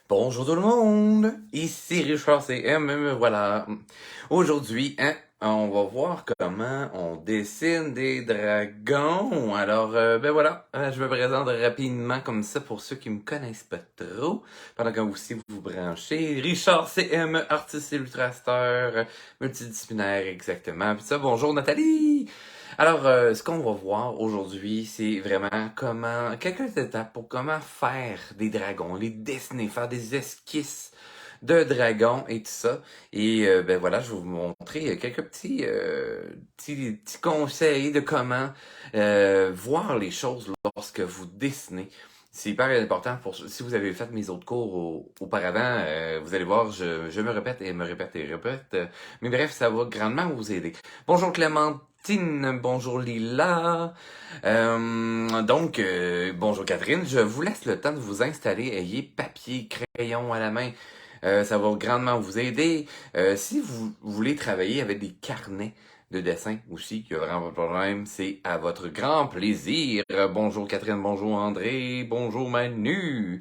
Bonjour tout le monde, ici Richard CM, me voilà. Aujourd'hui, on va voir comment on dessine des dragons. Alors, ben voilà, je me présente rapidement comme ça pour ceux qui me connaissent pas trop. Pendant que vous aussi vous branchez. Richard CM, artiste illustrateur, multidisciplinaire exactement. Puis ça, bonjour Nathalie! Alors, ce qu'on va voir aujourd'hui, c'est vraiment quelques étapes pour comment faire des dragons, les dessiner, faire des esquisses de dragons et tout ça. Et ben voilà, je vais vous montrer quelques petits conseils de comment voir les choses lorsque vous dessinez. C'est hyper important si vous avez fait mes autres cours auparavant, vous allez voir, je me répète et me répète et répète. Mais bref, ça va grandement vous aider. Bonjour Clémentine, bonjour Lila. Bonjour Catherine. Je vous laisse le temps de vous installer. Ayez papier, crayon à la main. Ça va grandement vous aider. Si vous voulez travailler avec des carnets de dessin aussi, il n'y a vraiment pas de problème, c'est à votre grand plaisir. Bonjour Catherine, bonjour André, bonjour Manu.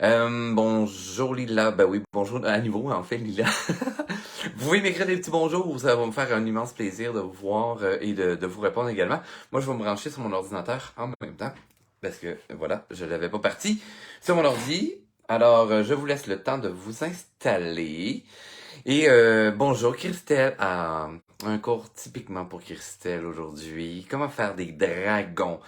Bonjour Lila, ben oui, bonjour à nouveau, en fait Lila. Vous pouvez m'écrire des petits bonjours, ça va me faire un immense plaisir de vous voir et de vous répondre également. Moi, je vais me brancher sur mon ordinateur en même temps, parce que voilà, je l'avais pas parti sur mon ordi. Alors, je vous laisse le temps de vous installer. Et bonjour Christelle. Ah, un cours typiquement pour Christelle aujourd'hui. Comment faire des dragons?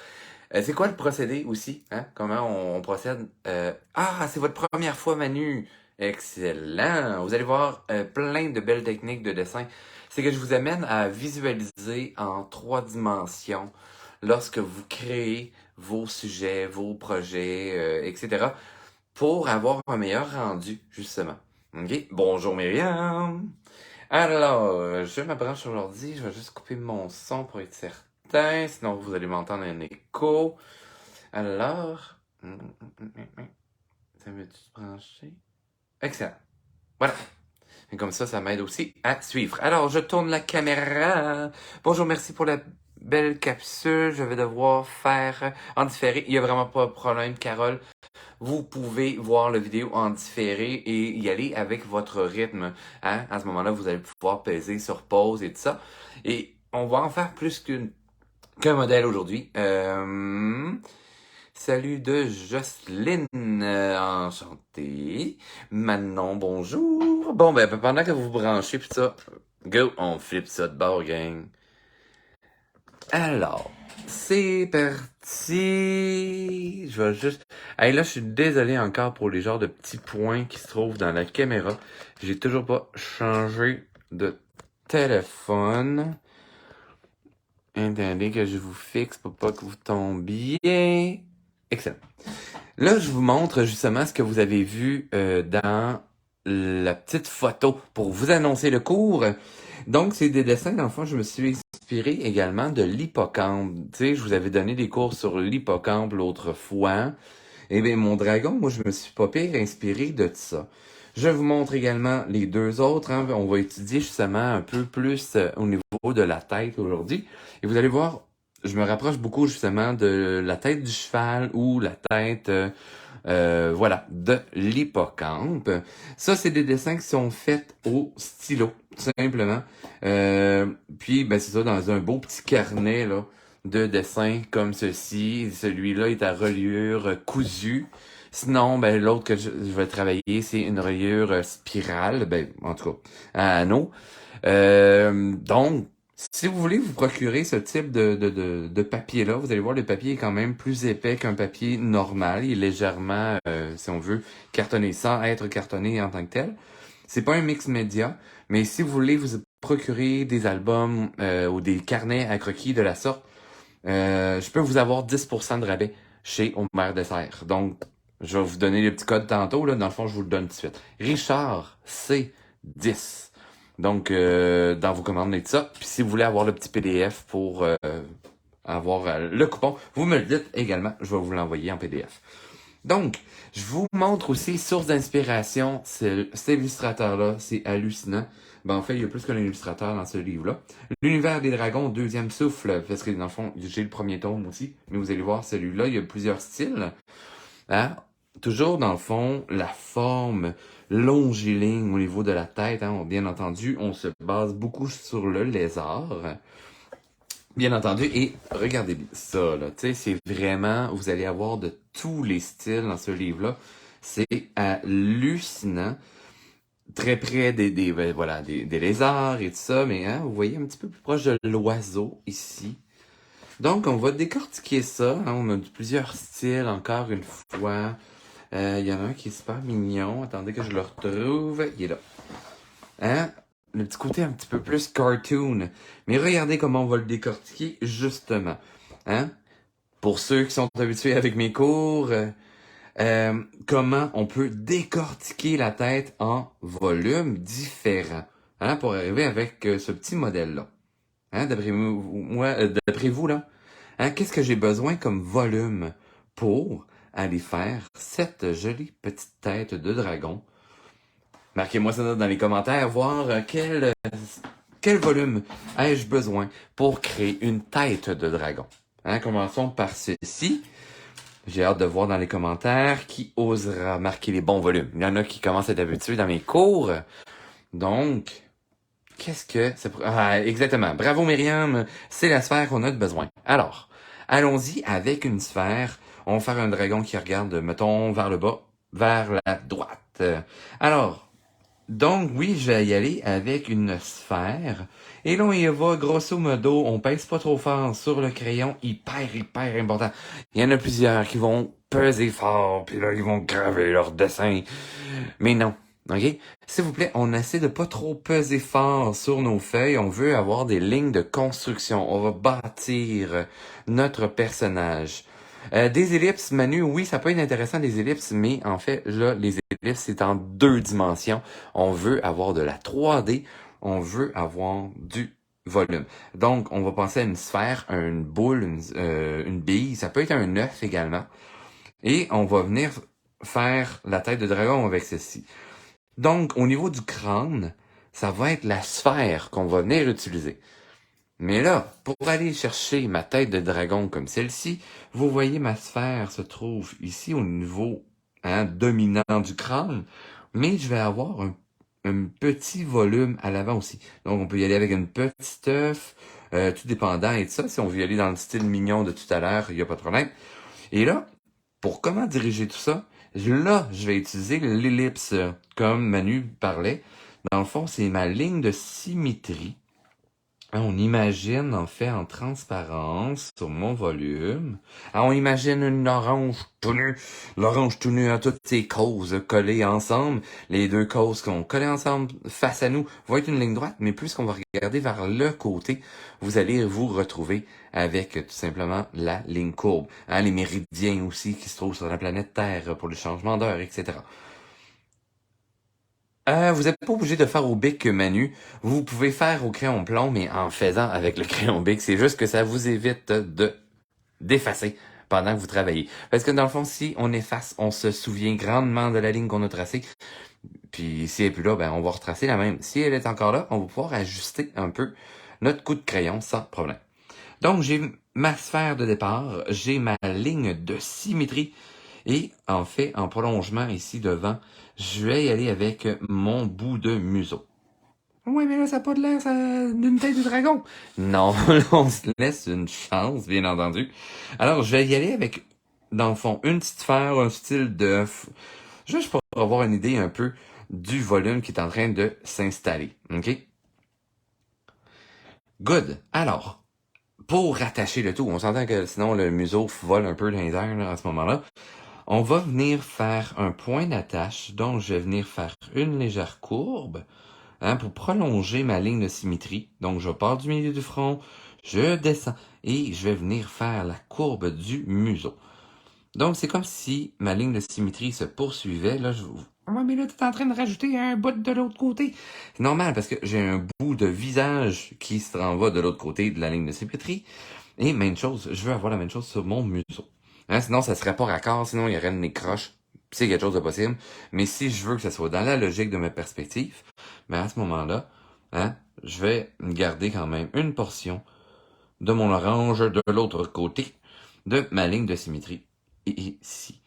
C'est quoi le procédé aussi? Hein? Comment on procède? C'est votre première fois, Manu. Excellent. Vous allez voir plein de belles techniques de dessin. C'est que je vous amène à visualiser en 3 dimensions lorsque vous créez vos sujets, vos projets, etc. pour avoir un meilleur rendu, justement. OK? Bonjour Myriam. Alors, je me branche sur l'ordi, je vais juste couper mon son pour être certain, sinon vous allez m'entendre un écho. Alors, ça veut-tu se brancher? Excellent. Voilà. Et comme ça m'aide aussi à suivre. Alors, je tourne la caméra. Bonjour, merci pour la belle capsule. Je vais devoir faire en différé. Il n'y a vraiment pas de problème, Carole. Vous pouvez voir la vidéo en différé et y aller avec votre rythme. Hein? À ce moment-là, vous allez pouvoir peser sur pause et tout ça. Et on va en faire plus qu'un modèle aujourd'hui. Salut de Jocelyne, enchanté. Manon, bonjour. Bon, ben pendant que vous vous branchez pis ça, go, on flippe ça de bord, gang. Alors, c'est parti. Je vais juste... Hey, là, je suis désolé encore pour les genres de petits points qui se trouvent dans la caméra. J'ai toujours pas changé de téléphone. Attendez que je vous fixe pour pas que vous tombiez. Excellent. Là, je vous montre justement ce que vous avez vu dans la petite photo pour vous annoncer le cours. Donc, c'est des dessins, dans le fond, je me suis inspiré également de l'hippocampe. Tu sais, je vous avais donné des cours sur l'hippocampe l'autre fois. Eh bien, mon dragon, moi, je me suis pas pire inspiré de ça. Je vous montre également les deux autres. Hein. On va étudier justement un peu plus au niveau de la tête aujourd'hui. Et vous allez voir, je me rapproche beaucoup justement de la tête du cheval ou la tête, de l'hippocampe. Ça, c'est des dessins qui sont faits au stylo, tout simplement. Puis, ben c'est ça, dans un beau petit carnet là, de dessins comme ceci. Celui-là est à reliure cousue. Sinon, ben l'autre que je vais travailler, c'est une reliure spirale, ben en tout cas, à anneau. Donc, si vous voulez vous procurer ce type de papier-là, vous allez voir, le papier est quand même plus épais qu'un papier normal. Il est légèrement, si on veut, cartonné sans être cartonné en tant que tel. C'est pas un mix média, mais si vous voulez vous procurer des albums ou des carnets à croquis de la sorte, je peux vous avoir 10% de rabais chez Omer Dessert. Donc, je vais vous donner le petit code tantôt. Là. Dans le fond, je vous le donne tout de suite. Richard C10. Donc, dans vos commandes et tout ça. Puis si vous voulez avoir le petit PDF pour avoir le coupon, vous me le dites également. Je vais vous l'envoyer en PDF. Donc, je vous montre aussi source d'inspiration. Cet illustrateur-là, c'est hallucinant. Ben, en fait, il y a plus qu'un illustrateur dans ce livre-là. L'univers des dragons, deuxième souffle. Parce que dans le fond, j'ai le premier tome aussi. Mais vous allez voir, celui-là, il y a plusieurs styles. Hein? toujours dans le fond, la forme longiligne au niveau de la tête, hein, bien entendu, on se base beaucoup sur le lézard. Bien entendu, et regardez ça, là, tu sais, c'est vraiment, vous allez avoir de tous les styles dans ce livre-là. C'est hallucinant. Très près voilà, des lézards et tout ça, mais hein, vous voyez un petit peu plus proche de l'oiseau ici. Donc, on va décortiquer ça. Hein, on a plusieurs styles, encore une fois. Il y en a un qui est super mignon. Attendez que je le retrouve. Il est là. Hein? Le petit côté un petit peu plus cartoon. Mais regardez comment on va le décortiquer, justement. Hein? Pour ceux qui sont habitués avec mes cours, comment on peut décortiquer la tête en volumes différents. Hein? Pour arriver avec ce petit modèle-là. Hein? D'après vous, là, hein? Qu'est-ce que j'ai besoin comme volume pour aller faire cette jolie petite tête de dragon? Marquez-moi ça dans les commentaires, voir quel volume ai-je besoin pour créer une tête de dragon. Hein, commençons par ceci. J'ai hâte de voir dans les commentaires qui osera marquer les bons volumes. Il y en a qui commencent à être habitués dans mes cours. Donc, qu'est-ce que c'est? Ah, exactement. Bravo Myriam, c'est la sphère qu'on a de besoin. Alors, allons-y avec une sphère. On va faire un dragon qui regarde, mettons, vers le bas, vers la droite. Alors, donc, oui, je vais y aller avec une sphère. Et là, on y va, grosso modo, on pèse pas trop fort sur le crayon, hyper important. Il y en a plusieurs qui vont peser fort, puis là, ils vont graver leur dessin. Mais non, ok? S'il vous plaît, on essaie de pas trop peser fort sur nos feuilles. On veut avoir des lignes de construction. On va bâtir notre personnage. Des ellipses, Manu, oui, ça peut être intéressant, des ellipses, mais en fait, là, les ellipses, c'est en 2 dimensions. On veut avoir de la 3D, on veut avoir du volume. Donc, on va penser à une sphère, une boule, une bille, ça peut être un œuf également. Et on va venir faire la tête de dragon avec ceci. Donc, au niveau du crâne, ça va être la sphère qu'on va venir utiliser. Mais là, pour aller chercher ma tête de dragon comme celle-ci, vous voyez ma sphère se trouve ici au niveau dominant du crâne, mais je vais avoir un petit volume à l'avant aussi. Donc on peut y aller avec une petite œuf, tout dépendant et tout ça. Si on veut y aller dans le style mignon de tout à l'heure, il n'y a pas de problème. Et là, pour comment diriger tout ça, là, je vais utiliser l'ellipse, comme Manu parlait. Dans le fond, c'est ma ligne de symétrie. On imagine, en fait, en transparence, sur mon volume. On imagine une orange tout nue. L'orange tout nue a toutes ses causes collées ensemble. Les deux causes qu'on collées ensemble face à nous vont être une ligne droite, mais plus qu'on va regarder vers le côté, vous allez vous retrouver avec tout simplement la ligne courbe. Les méridiens aussi qui se trouvent sur la planète Terre pour le changement d'heure, etc. Vous n'êtes pas obligé de faire au bic, Manu. Vous pouvez faire au crayon plomb, mais en faisant avec le crayon bic, c'est juste que ça vous évite d'effacer pendant que vous travaillez. Parce que dans le fond, si on efface, on se souvient grandement de la ligne qu'on a tracée. Puis si elle n'est plus là, ben on va retracer la même. Si elle est encore là, on va pouvoir ajuster un peu notre coup de crayon sans problème. Donc j'ai ma sphère de départ, j'ai ma ligne de symétrie. Et en fait, en prolongement ici devant, je vais y aller avec mon bout de museau. Oui, mais là, ça n'a pas de l'air d'une tête de dragon. Non, on se laisse une chance, bien entendu. Alors, je vais y aller avec, dans le fond, une petite sphère, un style d'œuf, juste pour avoir une idée un peu du volume qui est en train de s'installer. OK? Good. Alors, pour rattacher le tout, on s'entend que sinon le museau vole un peu dans les airs là, à ce moment-là. On va venir faire un point d'attache, donc je vais venir faire une légère courbe pour prolonger ma ligne de symétrie. Donc je pars du milieu du front, je descends et je vais venir faire la courbe du museau. Donc c'est comme si ma ligne de symétrie se poursuivait. Là, ouais, mais là, tu es en train de rajouter un bout de l'autre côté. C'est normal parce que j'ai un bout de visage qui se renvoie de l'autre côté de la ligne de symétrie. Et même chose, je veux avoir la même chose sur mon museau. Sinon, ça serait pas raccord, sinon il y aurait une croche. C'est quelque chose de possible. Mais si je veux que ça soit dans la logique de ma perspective, ben à ce moment-là, je vais garder quand même une portion de mon orange de l'autre côté de ma ligne de symétrie. Et ici.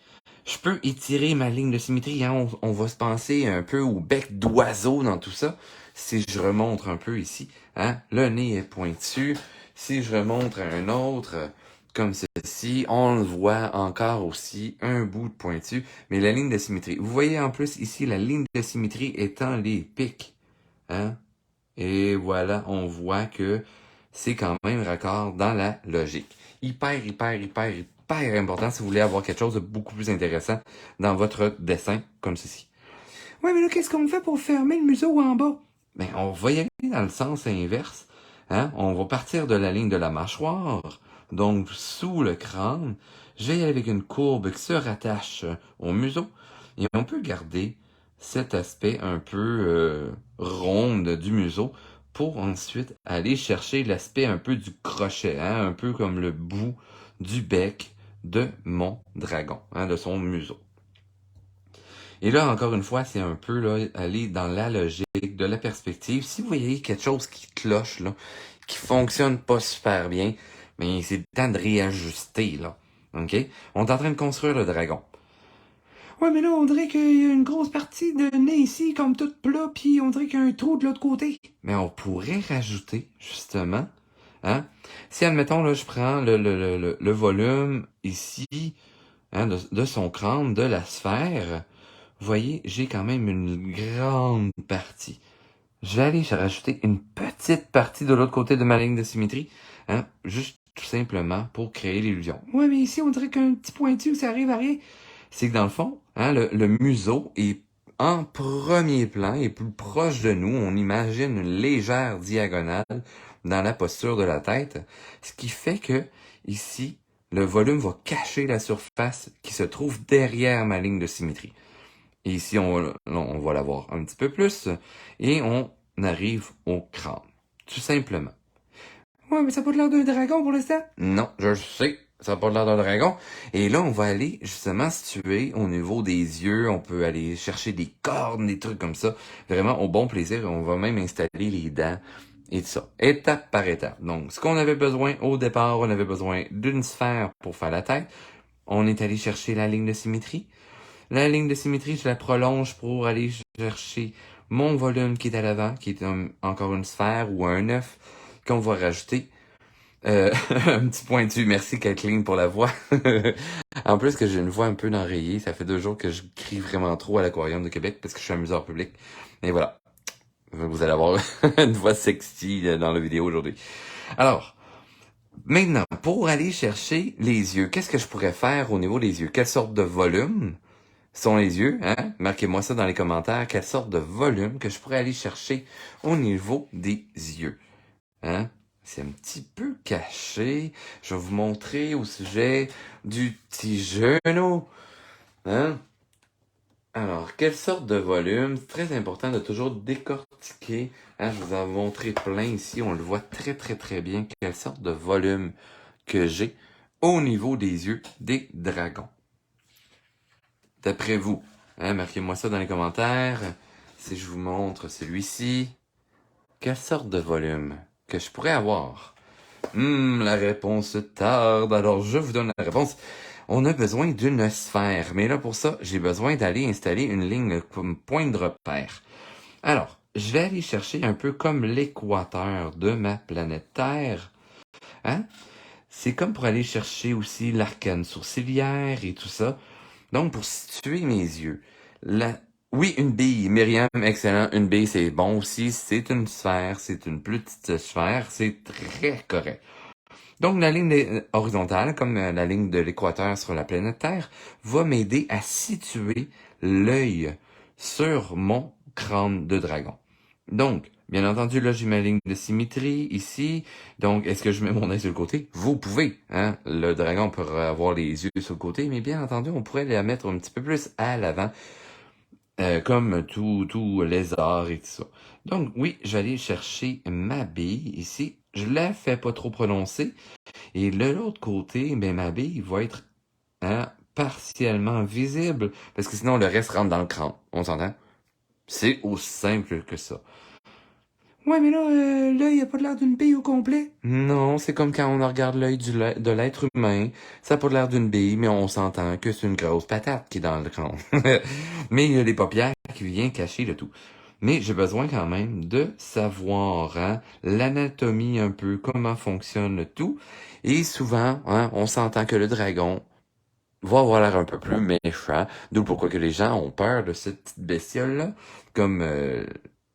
Je peux étirer ma ligne de symétrie. Hein? On va se penser un peu au bec d'oiseau dans tout ça. Si je remonte un peu ici, hein? Le nez est pointu. Si je remonte à un autre, comme ceci, on le voit encore aussi, un bout de pointu, mais la ligne de symétrie. Vous voyez en plus ici la ligne de symétrie étant les pics. Hein? Et voilà, on voit que c'est quand même raccord dans la logique. Hyper important si vous voulez avoir quelque chose de beaucoup plus intéressant dans votre dessin, comme ceci. Ouais, mais là, qu'est-ce qu'on fait pour fermer le museau en bas? Ben, on va y aller dans le sens inverse. Hein? On va partir de la ligne de la mâchoire, donc sous le crâne. Je vais y aller avec une courbe qui se rattache au museau. Et on peut garder cet aspect un peu ronde du museau pour ensuite aller chercher l'aspect un peu du crochet, hein? Un peu comme le bout du bec de mon dragon, hein? De son museau. Et là, encore une fois, c'est un peu là, aller dans la logique, de la perspective. Si vous voyez quelque chose qui cloche, là, qui fonctionne pas super bien, mais c'est le temps de réajuster, là. OK? On est en train de construire le dragon. Ouais, mais là, on dirait qu'il y a une grosse partie de nez ici, comme tout plat, puis on dirait qu'il y a un trou de l'autre côté. Mais on pourrait rajouter, justement, hein? Si, admettons, là, je prends le volume ici, hein, de son crâne, de la sphère, vous voyez, j'ai quand même une grande partie. Je vais aller rajouter une petite partie de l'autre côté de ma ligne de symétrie, hein, juste tout simplement pour créer l'illusion. Ouais, mais ici, on dirait qu'un petit pointu, ça arrive à rien. C'est que dans le fond, hein, le museau est en premier plan et plus proche de nous. On imagine une légère diagonale dans la posture de la tête, ce qui fait que ici, le volume va cacher la surface qui se trouve derrière ma ligne de symétrie. Et ici, on va la voir un petit peu plus. Et on arrive au crâne. Tout simplement. Ouais, mais ça n'a pas l'air d'un dragon pour l'instant. Non, je sais. Ça n'a pas l'air d'un dragon. Et là, on va aller justement situer au niveau des yeux. On peut aller chercher des cornes, des trucs comme ça. Vraiment au bon plaisir. On va même installer les dents et tout ça. Étape par étape. Donc, ce qu'on avait besoin au départ, on avait besoin d'une sphère pour faire la tête. On est allé chercher la ligne de symétrie. La ligne de symétrie, je la prolonge pour aller chercher mon volume qui est à l'avant, qui est encore une sphère ou un œuf qu'on va rajouter. Un petit pointu. Merci Kathleen pour la voix. En plus que j'ai une voix un peu enrayée, ça fait 2 jours que je crie vraiment trop à l'Aquarium de Québec parce que je suis amuseur public. Et voilà. Vous allez avoir une voix sexy dans la vidéo aujourd'hui. Alors, maintenant, pour aller chercher les yeux, qu'est-ce que je pourrais faire au niveau des yeux? Quelle sorte de volume sont les yeux, hein? Marquez-moi ça dans les commentaires. Quelle sorte de volume que je pourrais aller chercher au niveau des yeux, hein? C'est un petit peu caché. Je vais vous montrer au sujet du petit genou, hein? Alors, quelle sorte de volume? C'est très important de toujours décortiquer. Hein? Je vous en ai montré plein ici. On le voit très bien. Quelle sorte de volume que j'ai au niveau des yeux des dragons. D'après vous, hein, marquez-moi ça dans les commentaires. Si je vous montre celui-ci, quelle sorte de volume que je pourrais avoir? La réponse tarde. Alors, je vous donne la réponse. On a besoin d'une sphère. Mais là, pour ça, j'ai besoin d'aller installer une ligne comme point de repère. Alors, je vais aller chercher un peu comme l'équateur de ma planète Terre. Hein? C'est comme pour aller chercher aussi l'arcane sourcilière et tout ça. Donc, pour situer mes yeux, oui, une bille. Myriam, excellent. Une bille, c'est bon aussi. C'est une sphère. C'est une plus petite sphère. C'est très correct. Donc, la ligne horizontale, comme la ligne de l'équateur sur la planète Terre, va m'aider à situer l'œil sur mon crâne de dragon. Donc, bien entendu, là, j'ai ma ligne de symétrie ici. Donc, est-ce que je mets mon œil sur le côté? Vous pouvez, hein. Le dragon pourrait avoir les yeux sur le côté, mais bien entendu, on pourrait la mettre un petit peu plus à l'avant, comme tout lézard et tout ça. Donc, oui, j'allais chercher ma bille ici. Je la fais pas trop prononcer. Et de l'autre côté, ben, ma bille va être, hein, partiellement visible, parce que sinon, le reste rentre dans le crâne. On s'entend? C'est aussi simple que ça. Ouais, mais là, l'œil a pas l'air d'une bille au complet. Non, c'est comme quand on regarde l'œil de l'être humain. Ça a pas l'air d'une bille, mais on s'entend que c'est une grosse patate qui est dans le crâne. Mais il y a les paupières qui viennent cacher le tout. Mais j'ai besoin quand même de savoir hein, l'anatomie un peu, comment fonctionne le tout. Et souvent, hein, on s'entend que le dragon va avoir l'air un peu plus méchant, d'où pourquoi que les gens ont peur de cette petite bestiole-là, comme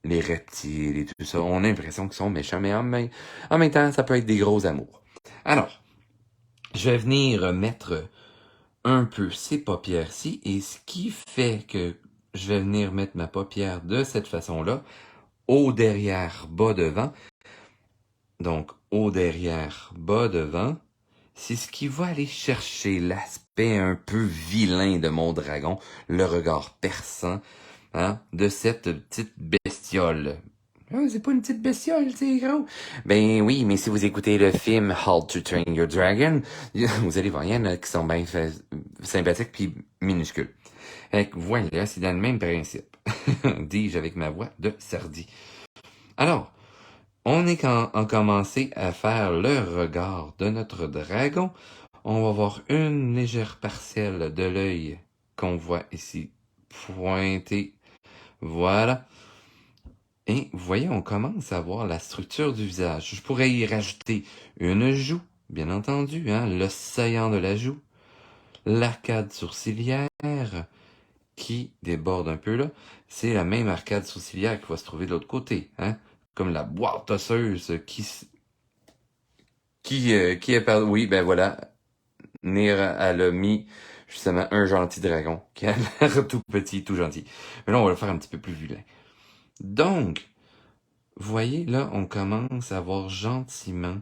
les reptiles et tout ça. On a l'impression qu'ils sont méchants, mais en même temps, ça peut être des gros amours. Alors, je vais venir mettre un peu ces paupières-ci, et ce qui fait que je vais venir mettre ma paupière de cette façon-là, haut derrière, bas devant, donc haut derrière, bas devant, c'est ce qui va aller chercher l'aspect un peu vilain de mon dragon, le regard perçant, hein, de cette petite bestiole. Ah, c'est pas une petite bestiole, c'est gros. Ben oui, mais si vous écoutez le film How to Train Your Dragon, vous allez voir, il y en a qui sont bien sympathiques puis minuscules. Fait que voilà, c'est dans le même principe. Dis-je avec ma voix de Sardi. Alors, on est quand on commencé à faire le regard de notre dragon. On va voir une légère parcelle de l'œil qu'on voit ici pointer. Voilà. Et vous voyez, on commence à voir la structure du visage. Je pourrais y rajouter une joue, bien entendu, hein, l'ossaillant de la joue, l'arcade sourcilière qui déborde un peu là. C'est la même arcade sourcilière qui va se trouver de l'autre côté, hein, comme la boîte osseuse qui est par... Oui, ben voilà. Nir, elle a mis justement un gentil dragon qui a l'air tout petit, tout gentil. Mais là, on va le faire un petit peu plus vilain. Donc, vous voyez, là, on commence à voir gentiment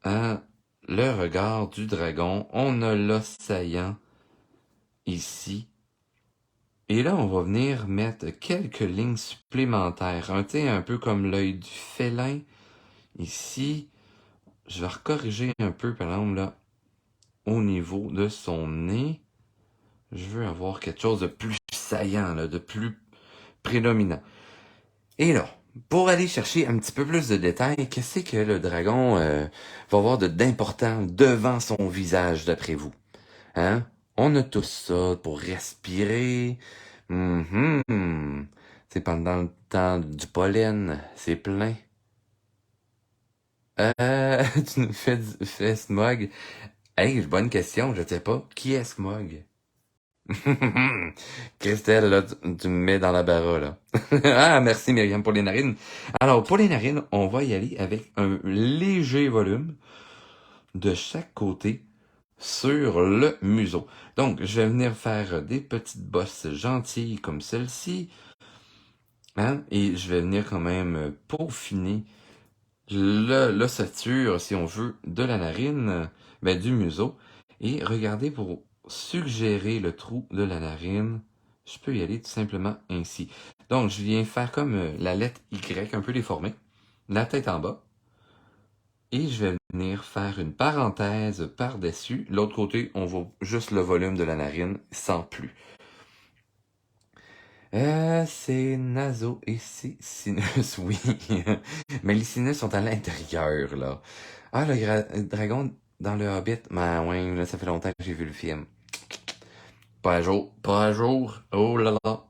hein, le regard du dragon. On a l'ossaillant ici. Et là, on va venir mettre quelques lignes supplémentaires. Un peu comme l'œil du félin. Ici, je vais recorriger un peu, par exemple, là, au niveau de son nez. Je veux avoir quelque chose de plus saillant, là, de plus prédominant. Et là, pour aller chercher un petit peu plus de détails, qu'est-ce que le dragon va avoir d'important devant son visage, d'après vous? Hein? On a tout ça pour respirer. C'est pendant le temps du pollen, c'est plein. Tu nous fais Smog. Hey, bonne question, je sais pas. Qui est Smog? Christelle, là, tu me mets dans la barre, là. Ah, merci Myriam pour les narines. Alors, pour les narines, on va y aller avec un léger volume de chaque côté sur le museau. Donc, je vais venir faire des petites bosses gentilles comme celle-ci. Hein, et je vais venir quand même peaufiner l'ossature, si on veut, de la narine, ben, du museau. Et regardez, pour suggérer le trou de la narine, je peux y aller tout simplement ainsi. Donc, je viens faire comme la lettre Y, un peu déformée, la tête en bas. Et je vais venir faire une parenthèse par-dessus. L'autre côté, on voit juste le volume de la narine, sans plus. C'est naso et c'est sinus, oui. Mais les sinus sont à l'intérieur, là. Ah, le dragon dans le Hobbit. Ben ouais, là, ça fait longtemps que j'ai vu le film. Pas à jour, pas à jour. Oh là là.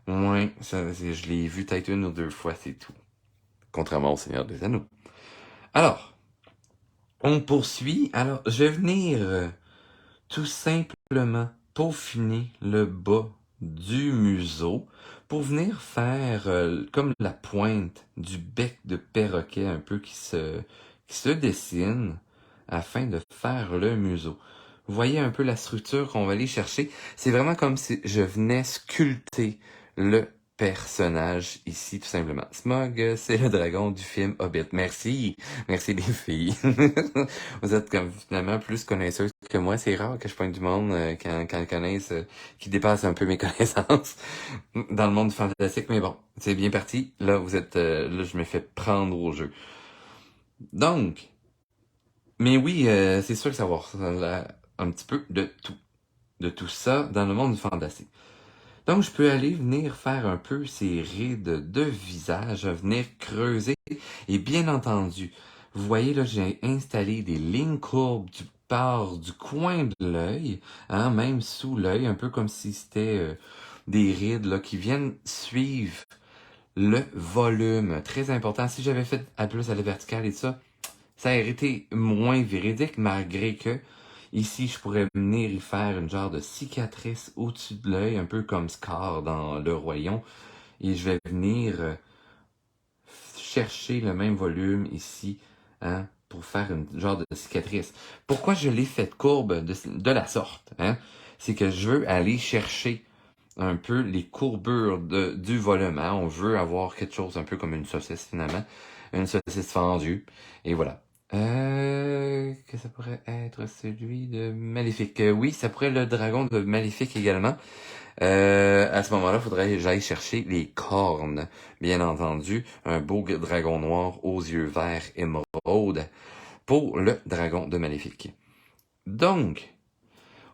Ouais, je l'ai vu peut-être une ou deux fois, c'est tout. Contrairement au Seigneur des Anneaux. Alors, on poursuit. Alors, je vais venir tout simplement peaufiner le bas du museau pour venir faire comme la pointe du bec de perroquet un peu qui se dessine afin de faire le museau. Vous voyez un peu la structure qu'on va aller chercher. C'est vraiment comme si je venais sculpter le personnage ici, tout simplement. Smog, c'est le dragon du film Hobbit. Merci. Merci les filles. Vous êtes comme finalement plus connaisseuses que moi. C'est rare que je pointe du monde quand ils connaissent, qui dépasse un peu mes connaissances dans le monde du fantastique. Mais bon, c'est bien parti. Là, vous êtes, là, je me fais prendre au jeu. Donc, mais oui, c'est sûr que ça va un petit peu de tout ça dans le monde du fantastique. Donc, je peux aller venir faire un peu ces rides de visage, venir creuser. Et bien entendu, vous voyez là, j'ai installé des lignes courbes du part du coin de l'œil, hein, même sous l'œil, un peu comme si c'était des rides là, qui viennent suivre le volume. Très important. Si j'avais fait à plus à la verticale et ça aurait été moins véridique, malgré que ici, je pourrais venir y faire une genre de cicatrice au-dessus de l'œil, un peu comme Scar dans Le Royaume. Et je vais venir chercher le même volume ici, hein, pour faire une genre de cicatrice. Pourquoi je l'ai fait courbe de la sorte, hein? C'est que je veux aller chercher un peu les courbures du volume, hein? On veut avoir quelque chose un peu comme une saucisse finalement, une saucisse fendue, et voilà. Que ça pourrait être celui de Maléfique. Oui, ça pourrait être le dragon de Maléfique également. À ce moment-là, il faudrait que j'aille chercher les cornes, bien entendu. Un beau dragon noir aux yeux verts émeraude pour le dragon de Maléfique. Donc,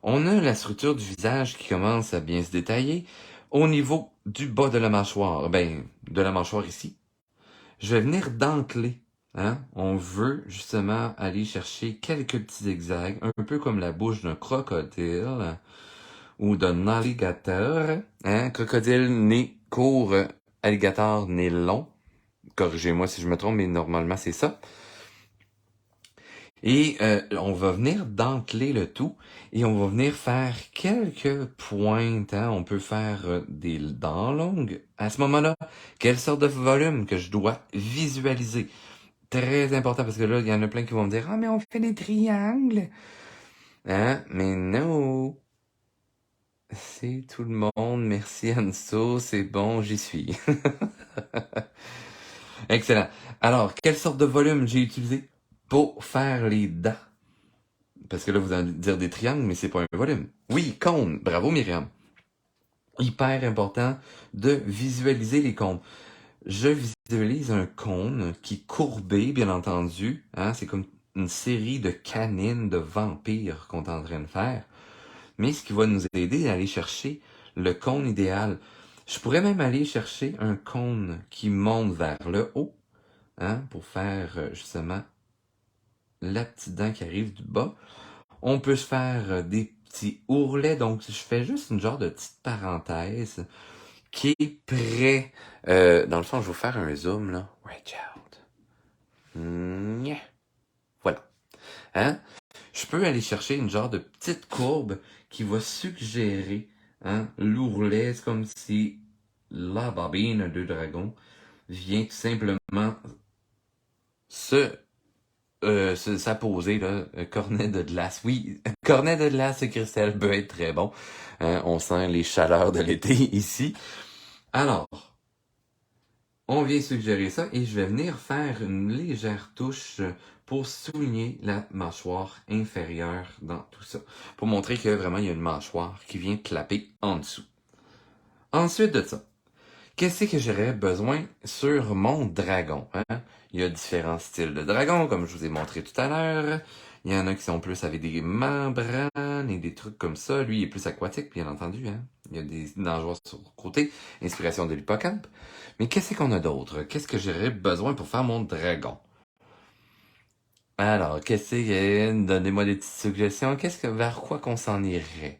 on a la structure du visage qui commence à bien se détailler. Au niveau du bas de la mâchoire, de la mâchoire ici, je vais venir denteler. Hein? On veut justement aller chercher quelques petits zigzags, un peu comme la bouche d'un crocodile ou d'un alligator. Hein? Crocodile, nez court, alligator, nez long. Corrigez-moi si je me trompe, mais normalement c'est ça. Et on va venir denteler le tout et on va venir faire quelques pointes. Hein? On peut faire des dents longues. À ce moment-là, quelle sorte de volume que je dois visualiser? Très important parce que là, il y en a plein qui vont me dire « Ah, mais on fait des triangles! » Hein? Mais non! C'est tout le monde. Merci Anso, c'est bon, j'y suis. Excellent. Alors, quelle sorte de volume j'ai utilisé pour faire les dents? Parce que là, vous allez dire des triangles, mais c'est pas un volume. Oui, cône. Bravo Myriam. Hyper important de visualiser les cônes. Je visualise un cône qui est courbé, bien entendu. Hein? C'est comme une série de canines de vampires qu'on est en train de faire. Mais ce qui va nous aider à aller chercher le cône idéal. Je pourrais même aller chercher un cône qui monte vers le haut, hein, pour faire justement la petite dent qui arrive du bas. On peut se faire des petits ourlets, donc je fais juste une genre de petite parenthèse qui est prêt. Dans le fond, je vais vous faire un zoom, là. Watch out. Voilà. Hein? Je peux aller chercher une genre de petite courbe qui va suggérer, hein, l'ourlet. C'est comme si la babine de dragon vient tout simplement s'apposer, là, cornet de glace. Oui, cornet de glace et Christelle peut être très bon. On sent les chaleurs de l'été ici. Alors, on vient suggérer ça et je vais venir faire une légère touche pour souligner la mâchoire inférieure dans tout ça. Pour montrer que vraiment il y a une mâchoire qui vient clapper en dessous. Ensuite de ça, qu'est-ce que j'aurais besoin sur mon dragon? Hein? Il y a différents styles de dragon, comme je vous ai montré tout à l'heure. Il y en a qui sont plus avec des membranes et des trucs comme ça. Lui, il est plus aquatique, bien entendu. Hein? Il y a des nageoires sur le côté, inspiration de l'hippocampe. Mais qu'est-ce qu'on a d'autre? Qu'est-ce que j'aurais besoin pour faire mon dragon? Alors, qu'est-ce que... Donnez-moi des petites suggestions. Vers quoi qu'on s'en irait?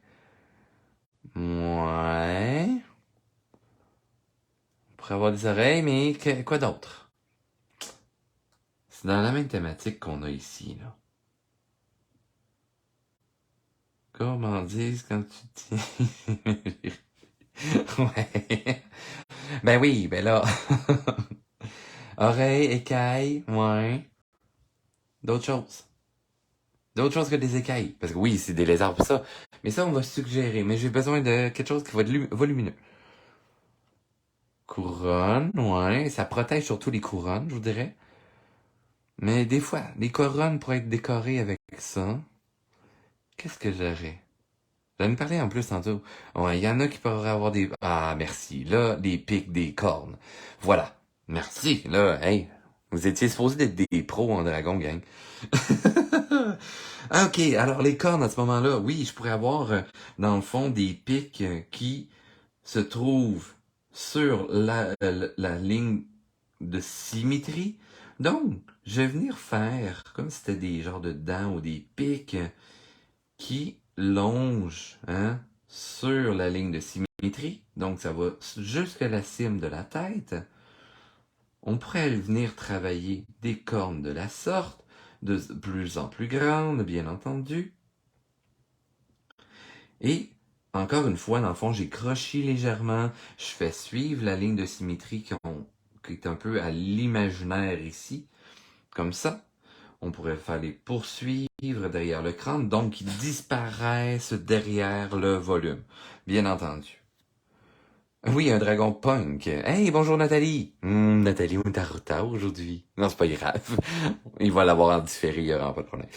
Ouais... Pour avoir des oreilles, mais quoi d'autre? C'est dans la même thématique qu'on a ici, là. Gourmandise quand tu dis... Ouais. Ben oui, ben là. Oreilles, écailles, ouais. D'autres choses. D'autres choses que des écailles. Parce que oui, c'est des lézards pour ça. Mais ça, on va suggérer. Mais j'ai besoin de quelque chose qui va être volumineux. Couronne, ouais. Ça protège surtout les couronnes, je vous dirais. Mais des fois, les couronnes pourraient être décorées avec ça. Qu'est-ce que j'aurais? J'en ai parlé en plus tantôt. Ouais, il y en a qui pourraient avoir des... Ah, merci. Là, des pics, des cornes. Voilà. Merci. Là, hey, vous étiez supposés d'être des pros en dragon, gang. Ah, ok, alors les cornes à ce moment-là, oui, je pourrais avoir, dans le fond, des pics qui se trouve sur la ligne de symétrie. Donc, je vais venir faire comme si c'était des genres de dents ou des pics qui longent sur la ligne de symétrie. Donc, ça va jusqu'à la cime de la tête. On pourrait venir travailler des cornes de la sorte, de plus en plus grandes, bien entendu. Et, encore une fois, dans le fond, j'ai croché légèrement. Je fais suivre la ligne de symétrie qui est un peu à l'imaginaire ici. Comme ça, on pourrait faire les poursuivre derrière le crâne, donc ils disparaissent derrière le volume, bien entendu. Oui, un dragon punk. Hey, bonjour Nathalie. Nathalie, on est en retard aujourd'hui. Non, c'est pas grave. Il va l'avoir en différé, il n'y aura pas de problème.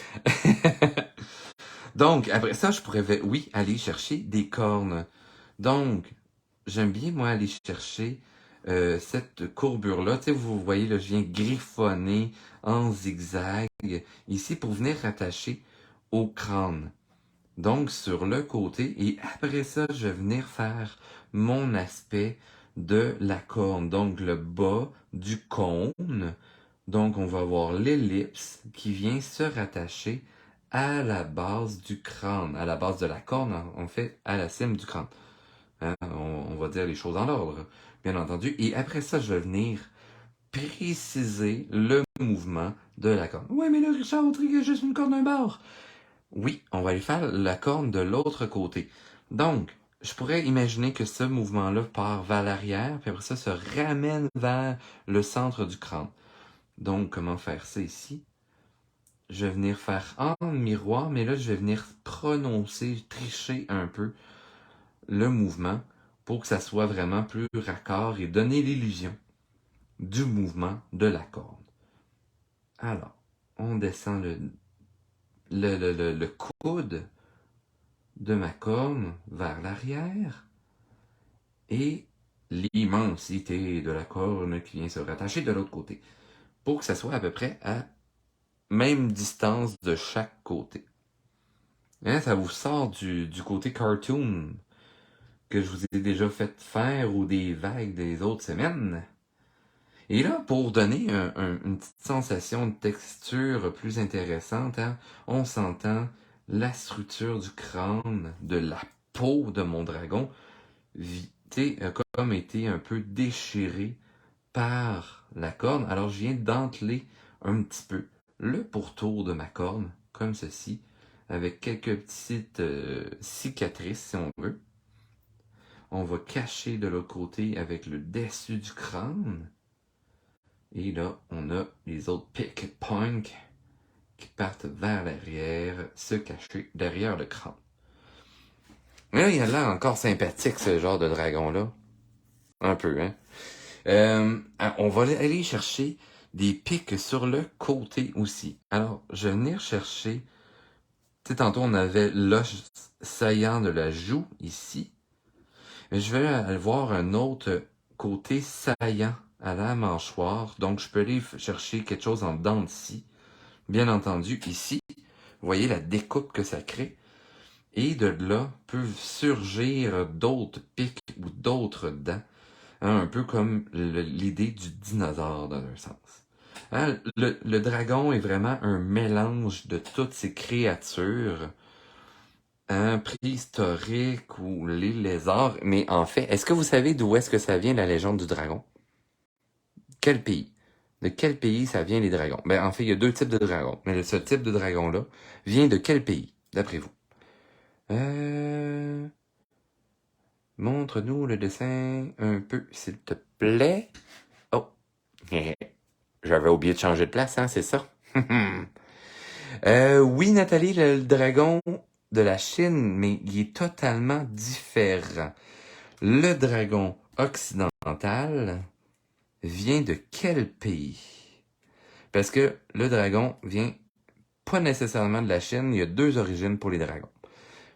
Donc, après ça, je pourrais, oui, aller chercher des cornes. Donc, j'aime bien, moi, aller chercher cette courbure-là. Tu sais, vous voyez, là, je viens griffonner en zigzag ici pour venir rattacher au crâne. Donc, sur le côté. Et après ça, je vais venir faire mon aspect de la corne. Donc, le bas du cône. Donc, on va avoir l'ellipse qui vient se rattacher à la base du crâne, à la base de la corne, en fait, à la cime du crâne. Hein, on va dire les choses en ordre, bien entendu. Et après ça, je vais venir préciser le mouvement de la corne. Ouais, mais là, Richard, on dirait qu'il y a juste une corne d'un bord. Oui, on va aller faire la corne de l'autre côté. Donc, je pourrais imaginer que ce mouvement-là part vers l'arrière, puis après ça se ramène vers le centre du crâne. Donc, comment faire ça ici? Je vais venir faire en miroir, mais là, je vais venir prononcer, tricher un peu le mouvement pour que ça soit vraiment plus raccord et donner l'illusion du mouvement de la corde. Alors, on descend le coude de ma corne vers l'arrière et l'immensité de la corne qui vient se rattacher de l'autre côté pour que ça soit à peu près à même distance de chaque côté. Hein, ça vous sort du côté cartoon que je vous ai déjà fait faire ou des vagues des autres semaines. Et là, pour donner une petite sensation de texture plus intéressante, hein, on s'entend la structure du crâne, de la peau de mon dragon, a comme été un peu déchirée par la corne. Alors je viens denteler un petit peu le pourtour de ma corne, comme ceci, avec quelques petites cicatrices si on veut. On va cacher de l'autre côté avec le dessus du crâne. Et là, on a les autres pick punk qui partent vers l'arrière, se cacher derrière le crâne. Mais là, il a l'air encore sympathique, ce genre de dragon-là. Un peu, hein. On va aller chercher des pics sur le côté aussi. Alors, je vais venir chercher... Tu sais, tantôt, on avait l'os saillant de la joue, ici. Mais je vais aller voir un autre côté saillant à la mâchoire. Donc, je peux aller chercher quelque chose en dents de scie. Bien entendu, ici, vous voyez la découpe que ça crée. Et de là peuvent surgir d'autres pics ou d'autres dents. Hein, un peu comme l'idée du dinosaure dans un sens. Hein, le dragon est vraiment un mélange de toutes ces créatures préhistoriques ou les lézards. Mais en fait, est-ce que vous savez d'où est-ce que ça vient la légende du dragon? Quel pays? De quel pays ça vient les dragons? Ben, en fait, il y a deux types de dragons. Mais ce type de dragon-là vient de quel pays, d'après vous? Montre-nous le dessin un peu, s'il te plaît. Oh, j'avais oublié de changer de place, hein, c'est ça? Oui, Nathalie, le dragon de la Chine, mais il est totalement différent. Le dragon occidental vient de quel pays? Parce que le dragon vient pas nécessairement de la Chine, il y a deux origines pour les dragons.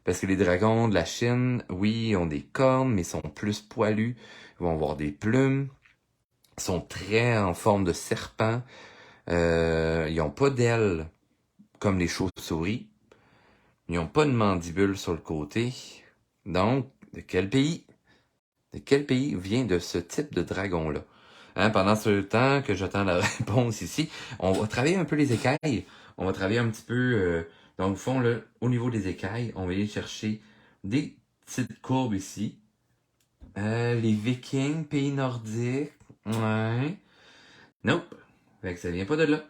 Parce que les dragons de la Chine, oui, ont des cornes, mais sont plus poilus, ils vont avoir des plumes, ils sont très en forme de serpent, ils n'ont pas d'ailes comme les chauves-souris, ils n'ont pas de mandibule sur le côté. Donc, de quel pays? De quel pays vient de ce type de dragon-là? Hein, pendant ce temps que j'attends la réponse ici, on va travailler un peu les écailles. On va travailler un petit peu, dans le fond, là, au niveau des écailles, on va aller chercher des petites courbes ici. Les Vikings, pays nordiques. Ouais. Nope. Fait que ça vient pas de là.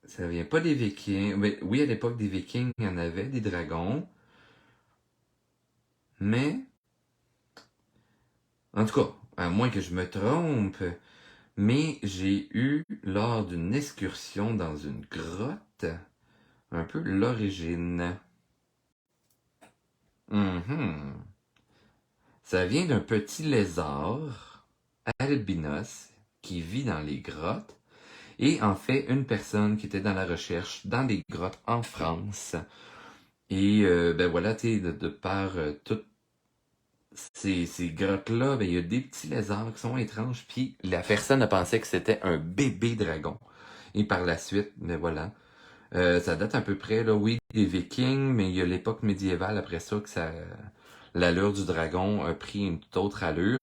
Ça vient pas des Vikings. Mais, oui, à l'époque des Vikings, il y en avait des dragons. Mais, en tout cas, à moins que je me trompe, mais j'ai eu, lors d'une excursion dans une grotte, un peu l'origine. Mhm. Ça vient d'un petit lézard albinos qui vit dans les grottes et en fait une personne qui était dans la recherche dans les grottes en France. Et ben voilà, tu sais, de par toutes ces grottes-là, ben il y a des petits lézards qui sont étranges. Puis la personne a pensé que c'était un bébé dragon. Et par la suite, ben voilà. Ça date à peu près, là, oui, des Vikings, mais il y a l'époque médiévale après ça que ça, l'allure du dragon a pris une toute autre allure.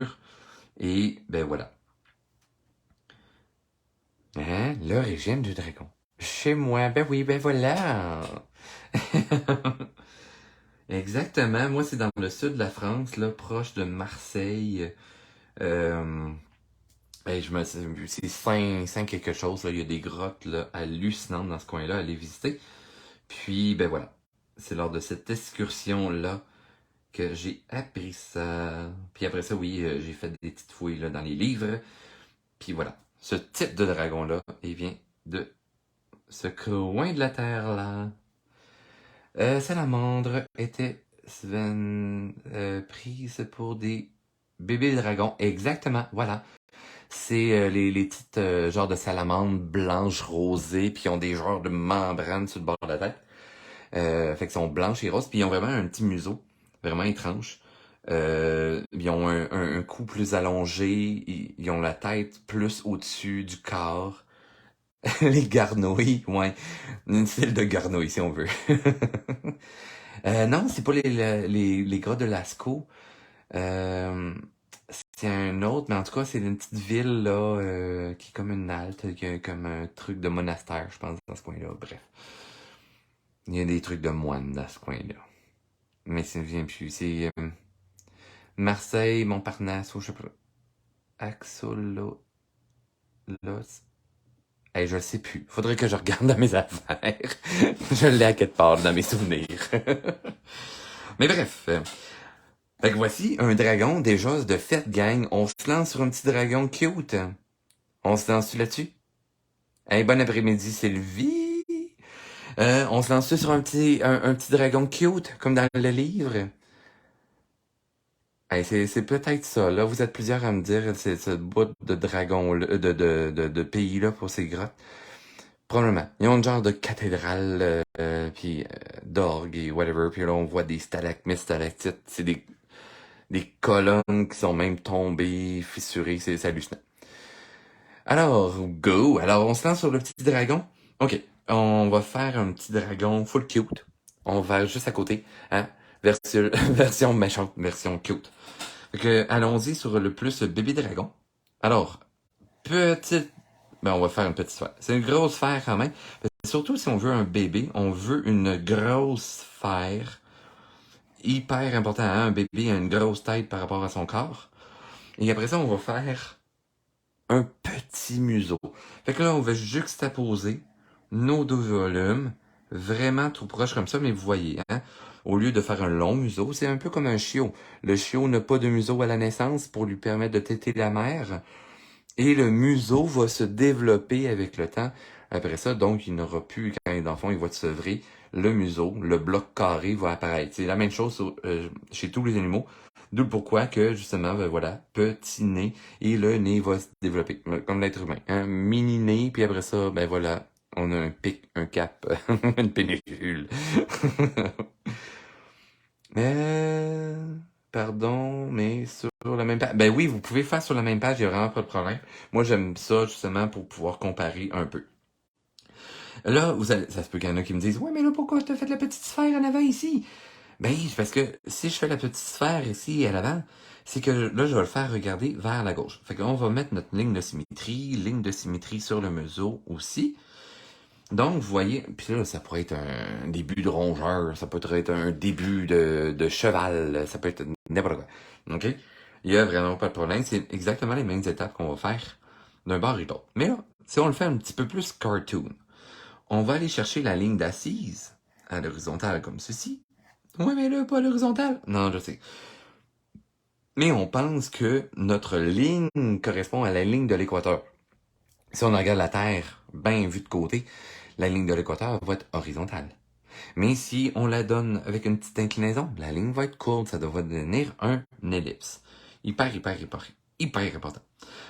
Et ben voilà. Hein? L'origine du dragon. Chez moi, ben oui, ben voilà. Exactement. Moi, c'est dans le sud de la France, là, proche de Marseille. Euh, c'est Saint quelque chose, là. Il y a des grottes là, hallucinantes dans ce coin-là à aller visiter. Puis, ben voilà. C'est lors de cette excursion-là que j'ai appris ça. Puis après ça, oui, j'ai fait des petites fouilles là, dans les livres. Puis voilà. Ce type de dragon-là, il vient de ce coin de la Terre-là. Salamandre était prise pour des bébés dragons. Exactement, voilà. C'est les petites genres de salamandres blanches rosées, puis ils ont des genres de membranes sur le bord de la tête. Fait qu'ils sont blanches et roses, puis ils ont vraiment un petit museau, vraiment étrange. Ils ont un cou plus allongé, ils ont la tête plus au-dessus du corps. Les garnouilles, ouais. Une style de garnouille, si on veut. Non, c'est pas les gras de Lascaux. Euh, c'est un autre, mais en tout cas, c'est une petite ville là qui est comme une halte, qui a comme un truc de monastère, je pense, dans ce coin-là. Bref. Il y a des trucs de moines dans ce coin-là. Mais ça ne vient plus. C'est Marseille, Montparnasse, ou je sais pas. Axolos. Hey, je le sais plus. Faudrait que je regarde dans mes affaires. Je l'ai à quelque part dans mes souvenirs. Mais bref. Fait que voici un dragon déjà de fête, gang. On se lance sur un petit dragon cute. On se lance là-dessus? Hey, bon après-midi, Sylvie. On se lance sur un petit dragon cute, comme dans le livre? Hey, c'est peut-être ça. Là, vous êtes plusieurs à me dire, c'est ce bout de dragon, de pays-là pour ces grottes. Probablement. Ils ont un genre de cathédrale, puis d'orgue et whatever. Puis là, on voit des stalagmites, stalactites. C'est des colonnes qui sont même tombées, fissurées. C'est hallucinant. Alors, go! Alors, on se lance sur le petit dragon. OK. On va faire un petit dragon full cute. On va juste à côté. Hein? Version méchante, version cute. Fait que, allons-y sur le plus bébé dragon. Alors, petite... Ben, on va faire une petite sphère. C'est une grosse sphère quand même. Surtout si on veut un bébé, on veut une grosse sphère. Hyper important, hein? Un bébé a une grosse tête par rapport à son corps. Et après ça, on va faire un petit museau. Fait que là, on va juxtaposer nos deux volumes, vraiment tout proche comme ça, mais vous voyez, hein? Au lieu de faire un long museau, c'est un peu comme un chiot. Le chiot n'a pas de museau à la naissance pour lui permettre de téter la mère. Et le museau va se développer avec le temps. Après ça, donc, il n'aura plus, quand il est enfant, il va se sevrer, le museau, le bloc carré va apparaître. C'est la même chose chez tous les animaux. D'où le pourquoi que, justement, ben voilà, petit nez, et le nez va se développer, comme l'être humain. Un mini nez, puis après ça, ben voilà, on a un pic, un cap, une pénicule. Euh, Pardon, mais sur la même page. Ben oui, vous pouvez faire sur la même page, il n'y a vraiment pas de problème. Moi, j'aime ça justement pour pouvoir comparer un peu. Là, ça se peut qu'il y en a qui me disent, ouais, mais là, pourquoi tu as fait la petite sphère en avant ici? Ben, c'est parce que si je fais la petite sphère ici à l'avant, c'est que là, je vais le faire regarder vers la gauche. Fait qu'on va mettre notre ligne de symétrie sur le museau aussi. Donc, vous voyez, puis là, ça pourrait être un début de rongeur, ça peut être un début de cheval, ça peut être n'importe quoi. OK? Il y a vraiment pas de problème. C'est exactement les mêmes étapes qu'on va faire d'un bord et de l'autre. Mais là, si on le fait un petit peu plus cartoon, on va aller chercher la ligne d'assise à l'horizontale comme ceci. Ouais, mais là, pas à l'horizontale. Non, je sais. Mais on pense que notre ligne correspond à la ligne de l'équateur. Si on regarde la Terre bien vue de côté, la ligne de l'équateur va être horizontale. Mais si on la donne avec une petite inclinaison, la ligne va être courbe, ça devrait devenir un ellipse. Hyper important.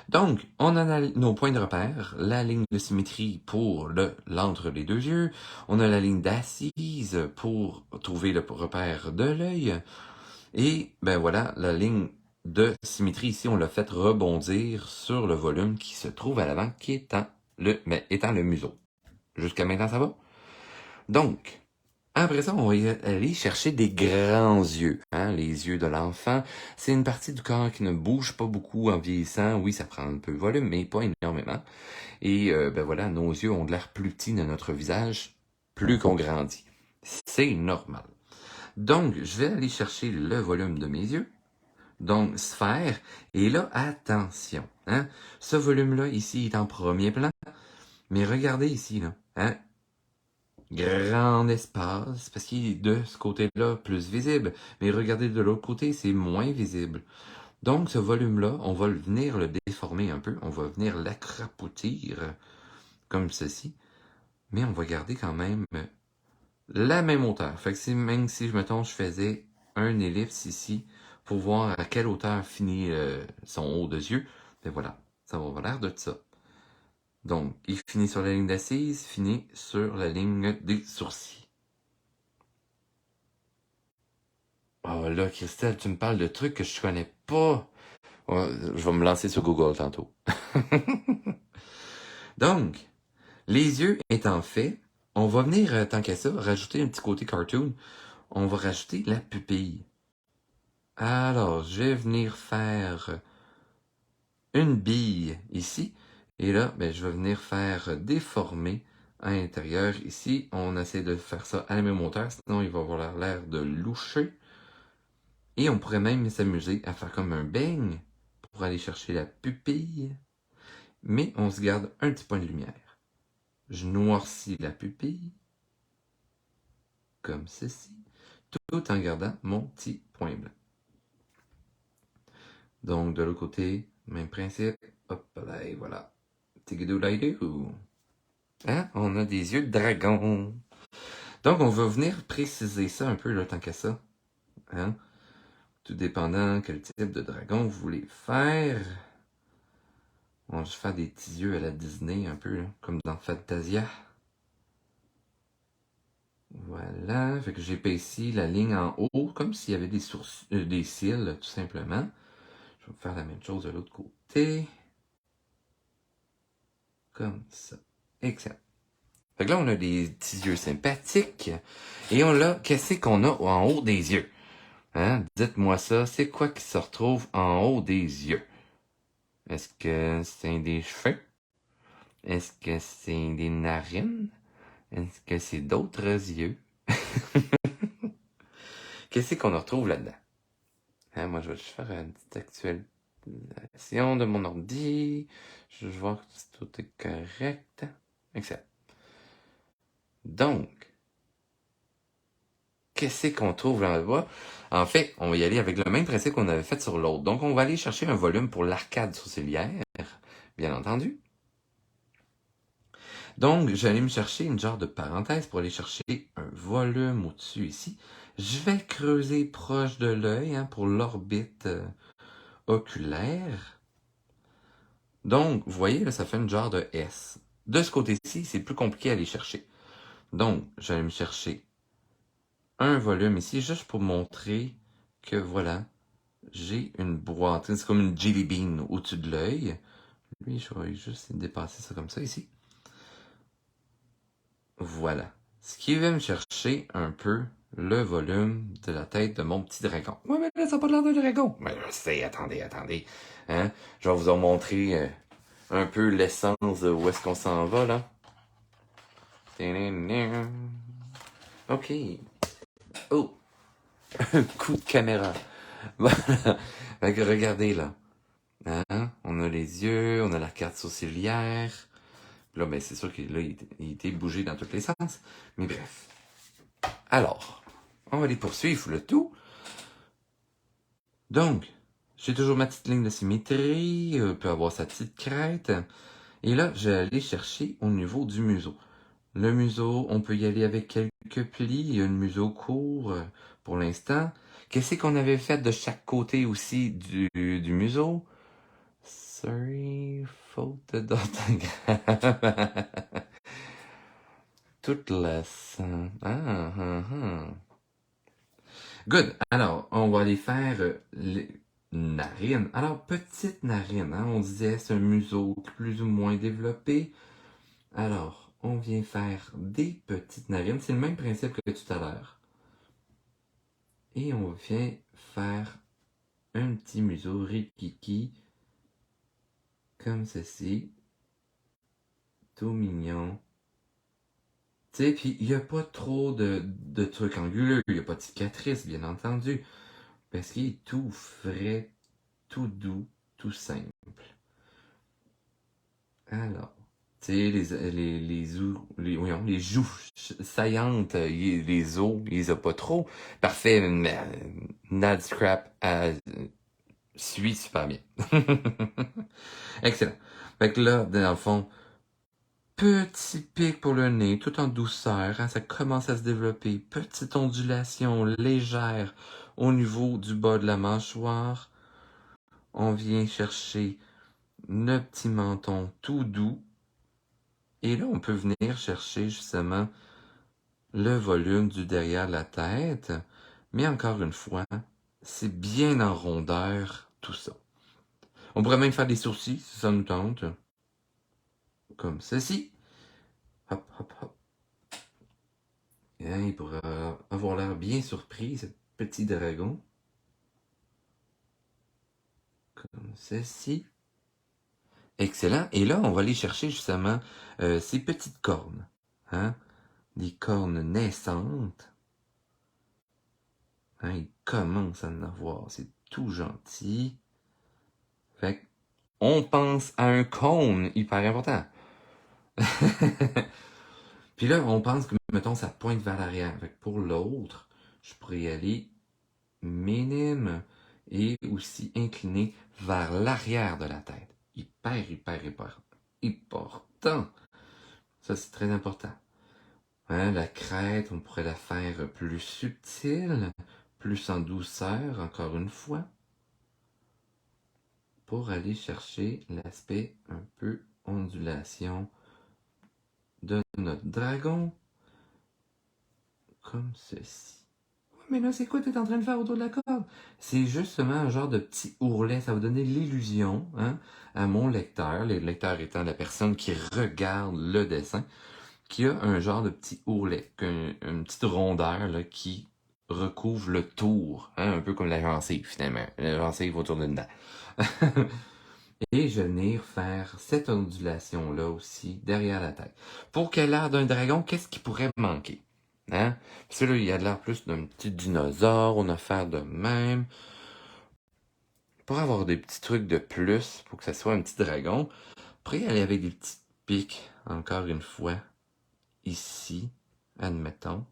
Donc, on a nos points de repère, la ligne de symétrie pour l'entre les deux yeux, on a la ligne d'assise pour trouver le repère de l'œil, et ben voilà, la ligne de symétrie ici, on l'a fait rebondir sur le volume qui se trouve à l'avant, qui étant le museau. Jusqu'à maintenant, ça va? Donc, après ça, on va aller chercher des grands yeux. Hein? Les yeux de l'enfant, c'est une partie du corps qui ne bouge pas beaucoup en vieillissant. Oui, ça prend un peu de volume, mais pas énormément. Et ben voilà, nos yeux ont de l'air plus petits de notre visage, plus qu'on grandit. C'est normal. Donc, je vais aller chercher le volume de mes yeux. Donc, sphère. Et là, attention. Hein? Ce volume-là, ici, est en premier plan. Mais regardez ici, là. Hein? Grand espace, parce qu'il est de ce côté-là plus visible. Mais regardez de l'autre côté, c'est moins visible. Donc, ce volume-là, on va venir le déformer un peu. On va venir l'accrapoutir comme ceci. Mais on va garder quand même la même hauteur. Fait que même si, mettons, je faisais un ellipse ici pour voir à quelle hauteur finit son haut de yeux, ben voilà, ça va avoir l'air de ça. Donc, il finit sur la ligne d'assise, finit sur la ligne des sourcils. Oh là, Christelle, tu me parles de trucs que je connais pas. Oh, je vais me lancer sur Google tantôt. Donc, les yeux étant faits, on va venir, tant qu'à ça, rajouter un petit côté cartoon. On va rajouter la pupille. Alors, je vais venir faire une bille ici. Et là, ben, je vais venir faire déformer à l'intérieur. Ici, on essaie de faire ça à la même hauteur, sinon il va avoir l'air de loucher. Et on pourrait même s'amuser à faire comme un beigne pour aller chercher la pupille. Mais on se garde un petit point de lumière. Je noircis la pupille, comme ceci, tout en gardant mon petit point blanc. Donc, de l'autre côté, même principe. Hop là, et voilà. Hein? On a des yeux de dragon. Donc, on va venir préciser ça un peu, là, tant qu'à ça. Hein? Tout dépendant quel type de dragon vous voulez faire. On va juste faire des petits yeux à la Disney, un peu, là, comme dans Fantasia. Voilà. Fait que j'épaissis la ligne en haut, comme s'il y avait des cils, tout simplement. Je vais faire la même chose de l'autre côté. Comme ça. Excellent. Fait que là, on a des petits yeux sympathiques. Et on a, qu'est-ce qu'on a en haut des yeux? Hein? Dites-moi ça, c'est quoi qui se retrouve en haut des yeux? Est-ce que c'est des cheveux? Est-ce que c'est des narines? Est-ce que c'est d'autres yeux? Qu'est-ce qu'on retrouve là-dedans? Hein, moi, je vais juste faire une petite actualisation de mon ordi. Je vais voir si tout est correct. Excellent. Donc, qu'est-ce qu'on trouve là-bas? En fait, on va y aller avec le même principe qu'on avait fait sur l'autre. Donc, on va aller chercher un volume pour l'arcade sourcilière, bien entendu. Donc, j'allais me chercher une genre de parenthèse pour aller chercher un volume au-dessus ici. Je vais creuser proche de l'œil hein, pour l'orbite oculaire. Donc, vous voyez, là, ça fait une genre de S. De ce côté-ci, c'est plus compliqué à aller chercher. Donc, j'allais me chercher un volume ici, juste pour montrer que, voilà, j'ai une boîte. C'est comme une jelly bean au-dessus de l'œil. Lui, je vais juste dépasser ça comme ça ici. Voilà. Ce qui va me chercher un peu le volume de la tête de mon petit dragon. Ouais, mais là, ça n'a pas l'air d'un dragon. Mais je sais, attendez. Hein? Je vais vous en montrer un peu l'essence de où est-ce qu'on s'en va, là. OK. Oh, un coup de caméra. Voilà. Fait que regardez, là. Hein? On a les yeux, on a la carte sourcilière. Là, ben, c'est sûr qu'il il était bougé dans tous les sens. Mais bref. Alors, on va aller poursuivre le tout. Donc, j'ai toujours ma petite ligne de symétrie, peut avoir sa petite crête. Et là, je vais aller chercher au niveau du museau. Le museau, on peut y aller avec quelques plis. Il y a un museau court pour l'instant. Qu'est-ce qu'on avait fait de chaque côté aussi du museau? Sorry, faute d'orthographe. Toute la... Good. Alors, on va aller faire les narines. Alors, petite narine, hein? On disait c'est un museau plus ou moins développé. Alors, on vient faire des petites narines. C'est le même principe que tout à l'heure. Et on vient faire un petit museau rikiki. Comme ceci. Tout mignon. Tu sais, puis il n'y a pas trop de trucs anguleux. Il n'y a pas de cicatrices, bien entendu. Parce qu'il est tout frais, tout doux, tout simple. Alors, tu sais, voyons, les joues saillantes, les os, il les a pas trop. Parfait, Nad Scrap suit super bien. Excellent. Fait que là, dans le fond, petit pic pour le nez, tout en douceur, hein, ça commence à se développer. Petite ondulation légère au niveau du bas de la mâchoire. On vient chercher le petit menton tout doux. Et là, on peut venir chercher justement le volume du derrière de la tête. Mais encore une fois, c'est bien en rondeur, tout ça. On pourrait même faire des sourcils, si ça nous tente. Comme ceci. Hop, hop, hop. Et il pourra avoir l'air bien surpris, ce petit dragon. Comme ceci. Excellent. Et là, on va aller chercher justement ces petites cornes. Hein? Des cornes naissantes. Hein, il commence à en avoir. C'est tout gentil. Fait on pense à un cône hyper important. Puis là, on pense que, mettons, ça pointe vers l'arrière. Fait que pour l'autre, je pourrais y aller minime et aussi incliné vers l'arrière de la tête. Hyper important. Ça, c'est très important. Hein, la crête, on pourrait la faire plus subtile, plus en douceur, encore une fois, pour aller chercher l'aspect un peu ondulation de notre dragon, comme ceci. Mais là, c'est quoi que tu es en train de faire autour de la corde? C'est justement un genre de petit ourlet. Ça va donner l'illusion hein, à mon lecteur, le lecteur étant la personne qui regarde le dessin, qui a un genre de petit ourlet, une petite rondeur là, qui recouvre le tour, hein, un peu comme la gencive finalement. La gencive autour d'une dent. Et je vais venir faire cette ondulation-là aussi derrière la tête. Pour qu'elle ait l'air d'un dragon, qu'est-ce qui pourrait manquer? Hein? Parce que là, il y a l'air plus d'un petit dinosaure, on a affaire de même. Pour avoir des petits trucs de plus, pour que ça soit un petit dragon, après aller avec des petites pics, encore une fois, ici, admettons.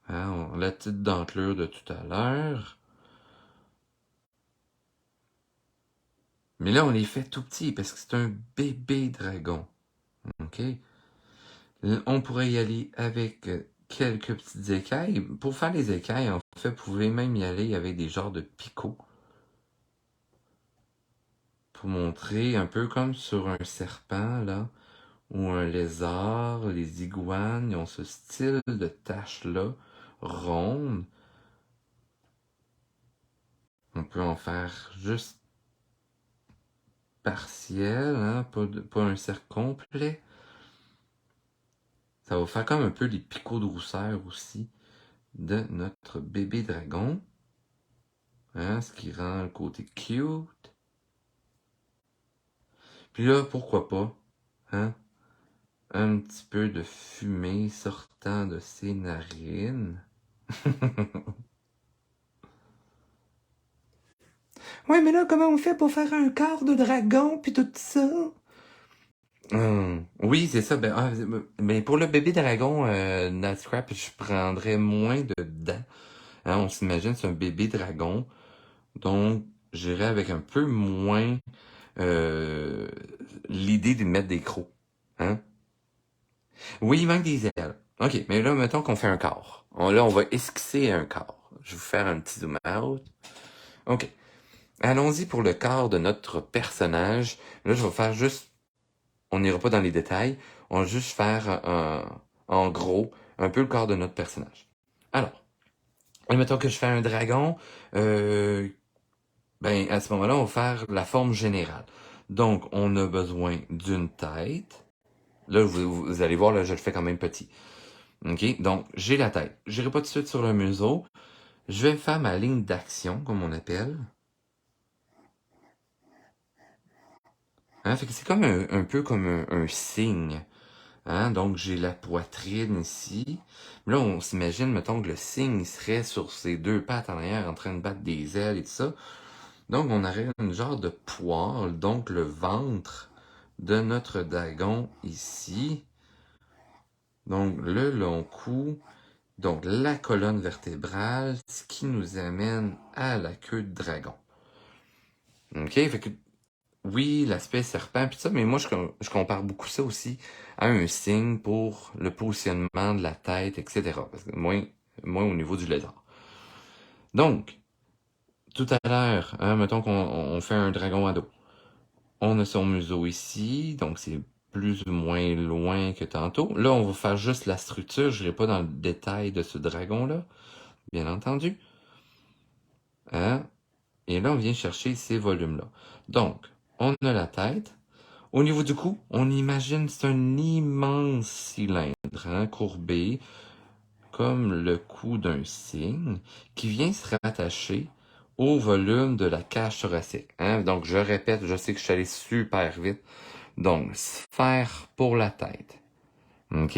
Hein, la petite dentelure de tout à l'heure. Mais là, on les fait tout petits parce que c'est un bébé dragon. OK? On pourrait y aller avec quelques petites écailles. Pour faire les écailles, en fait, vous pouvez même y aller avec des genres de picots. Pour montrer un peu comme sur un serpent, là, ou un lézard, les iguanes, ils ont ce style de tache-là, ronde. On peut en faire juste partiel, hein, pas un cercle complet. Ça va faire comme un peu les picots de rousseur aussi de notre bébé dragon. Hein, ce qui rend le côté cute. Puis là, pourquoi pas, hein, un petit peu de fumée sortant de ses narines. Ouais, mais là, comment on fait pour faire un corps de dragon puis tout ça? Oui, c'est ça. Ben, pour le bébé dragon, Nightscrap, je prendrais moins de dents. Hein, on s'imagine, c'est un bébé dragon. Donc, j'irais avec un peu moins euh, l'idée de mettre des crocs. Hein? Oui, il manque des ailes. OK, mais là, mettons qu'on fait un corps. Là, on va esquisser un corps. Je vais vous faire un petit zoom out. OK. Allons-y pour le corps de notre personnage. Là, je vais faire juste... On n'ira pas dans les détails. On va juste faire en gros un peu le corps de notre personnage. Alors, mettons que je fais un dragon. Ben, à ce moment-là, on va faire la forme générale. Donc, on a besoin d'une tête. Là, vous allez voir, là, je le fais quand même petit. OK? Donc, j'ai la tête. J'irai pas tout de suite sur le museau. Je vais faire ma ligne d'action, comme on appelle. Hein? Fait que c'est comme un peu comme un signe. Hein? Donc, j'ai la poitrine ici. Là, on s'imagine, mettons, que le signe serait sur ses deux pattes en arrière en train de battre des ailes et tout ça. Donc, on aurait une genre de poil, donc le ventre de notre dragon ici. Donc, le long cou. Donc, la colonne vertébrale, ce qui nous amène à la queue de dragon. OK? Fait que, oui, l'aspect serpent, pis ça, mais moi, je compare beaucoup ça aussi à un signe pour le positionnement de la tête, etc. Parce que moins au niveau du lézard. Donc, tout à l'heure, hein, mettons qu'on fait un dragon à dos. On a son museau ici, donc c'est plus ou moins loin que tantôt. Là, on va faire juste la structure, je n'irai pas dans le détail de ce dragon-là, bien entendu. Hein? Et là, on vient chercher ces volumes-là. Donc, on a la tête. Au niveau du cou, on imagine c'est un immense cylindre, hein, courbé, comme le cou d'un cygne, qui vient se rattacher au volume de la cage thoracique. Hein? Donc, je répète, je sais que je suis allé super vite. Donc, sphère pour la tête. OK?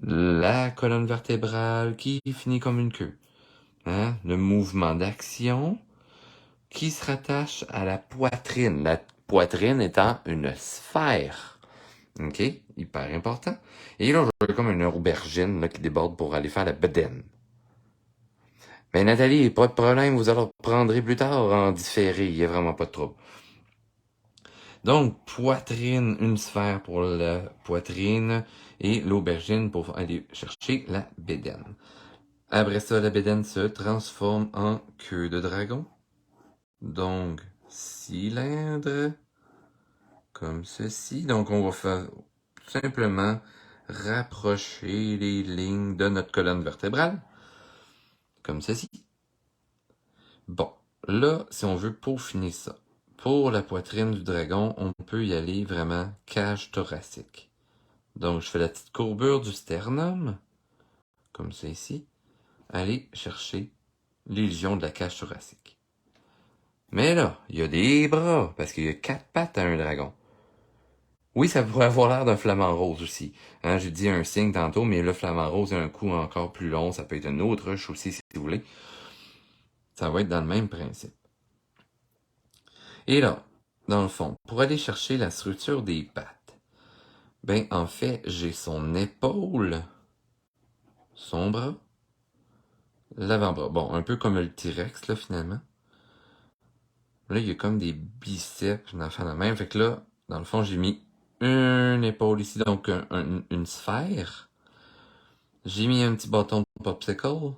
La colonne vertébrale qui finit comme une queue. Hein? Le mouvement d'action qui se rattache à la poitrine. La poitrine étant une sphère. OK? Hyper important. Et là, j'ai comme une aubergine là, qui déborde pour aller faire la bedaine. Mais Nathalie, pas de problème, vous allez reprendrez plus tard en différé, il n'y a vraiment pas de trouble. Donc, poitrine, une sphère pour la poitrine et l'aubergine pour aller chercher la bédaine. Après ça, la bédaine se transforme en queue de dragon. Donc, cylindre, comme ceci. Donc, on va faire tout simplement rapprocher les lignes de notre colonne vertébrale, comme ceci. Bon, là, si on veut peaufiner ça, pour la poitrine du dragon, on peut y aller vraiment cage thoracique. Donc, je fais la petite courbure du sternum, comme ça ici. Aller chercher l'illusion de la cage thoracique. Mais là, il y a des bras, parce qu'il y a 4 pattes à un dragon. Oui, ça pourrait avoir l'air d'un flamant rose aussi. Hein, j'ai dit un signe tantôt, mais le flamant rose a un cou encore plus long. Ça peut être une autruche aussi, si vous voulez. Ça va être dans le même principe. Et là, dans le fond, pour aller chercher la structure des pattes, ben, en fait, j'ai son épaule, son bras, l'avant-bras. Bon, un peu comme le T-Rex, là, finalement. Là, il y a comme des biceps, j'en fais la même. Fait que là, dans le fond, j'ai mis une épaule ici, donc une sphère. J'ai mis un petit bâton de popsicle.